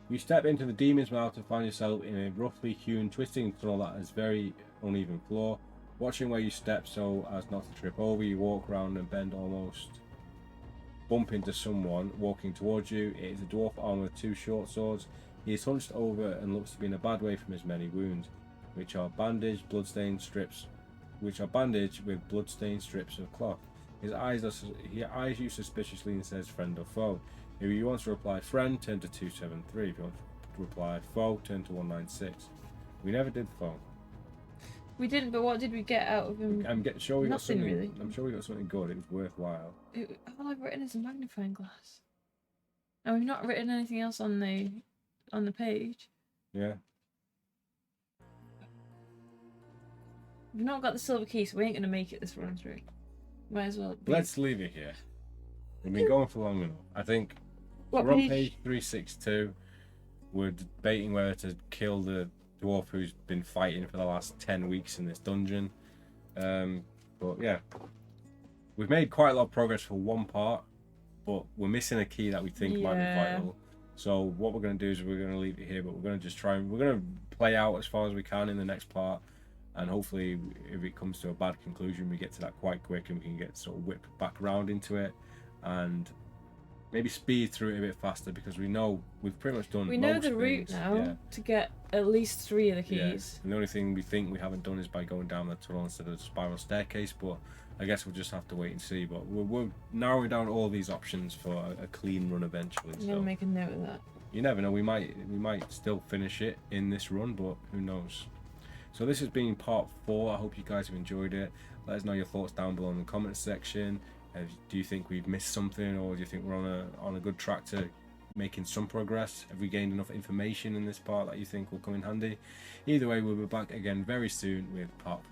You step into the demon's mouth and find yourself in a roughly hewn, twisting tunnel that has very uneven floor. Watching where you step so as not to trip over, you walk around and bend almost bump into someone walking towards you. It is a dwarf armed with two short swords. He is hunched over and looks to be in a bad way from his many wounds, which are bandaged with blood-stained strips of cloth. He eyes you suspiciously and says friend or foe. If you want to reply friend, turn to 273. If you want to reply foe, turn to 196. We never did foe. We didn't, but what did we get out of him? Sure we got Nothing, something. really. I'm sure we got something good. It was worthwhile. All I've written is a magnifying glass. And we've not written anything else on the page. Yeah. We've not got the silver key, so we ain't gonna make it this run through. Might as well. Let's leave it here. We've been going for long enough. I think What we're on page? page 362. We're debating whether to kill the dwarf who's been fighting for the last 10 weeks in this dungeon. But yeah, we've made quite a lot of progress for one part, but we're missing a key that we think might be vital. So what we're going to do is we're going to leave it here, but we're going to just we're going to play out as far as we can in the next part, and hopefully if it comes to a bad conclusion, we get to that quite quick and we can get sort of whipped back around into it and maybe speed through it a bit faster, because we know we've pretty much done most the route things. now to get at least 3 of the keys. And the only thing we think we haven't done is by going down the tunnel instead of the spiral staircase, but I guess we'll just have to wait and see. But we're narrowing down all these options for a clean run eventually. I'm gonna make a note of that. You never know, we might still finish it in this run, but who knows. So this has been part 4. I hope you guys have enjoyed it. Let us know your thoughts down below in the comments section. Do you think we've missed something, or do you think we're on a good track to making some progress? Have we gained enough information in this part that you think will come in handy? Either way, we'll be back again very soon with part 5.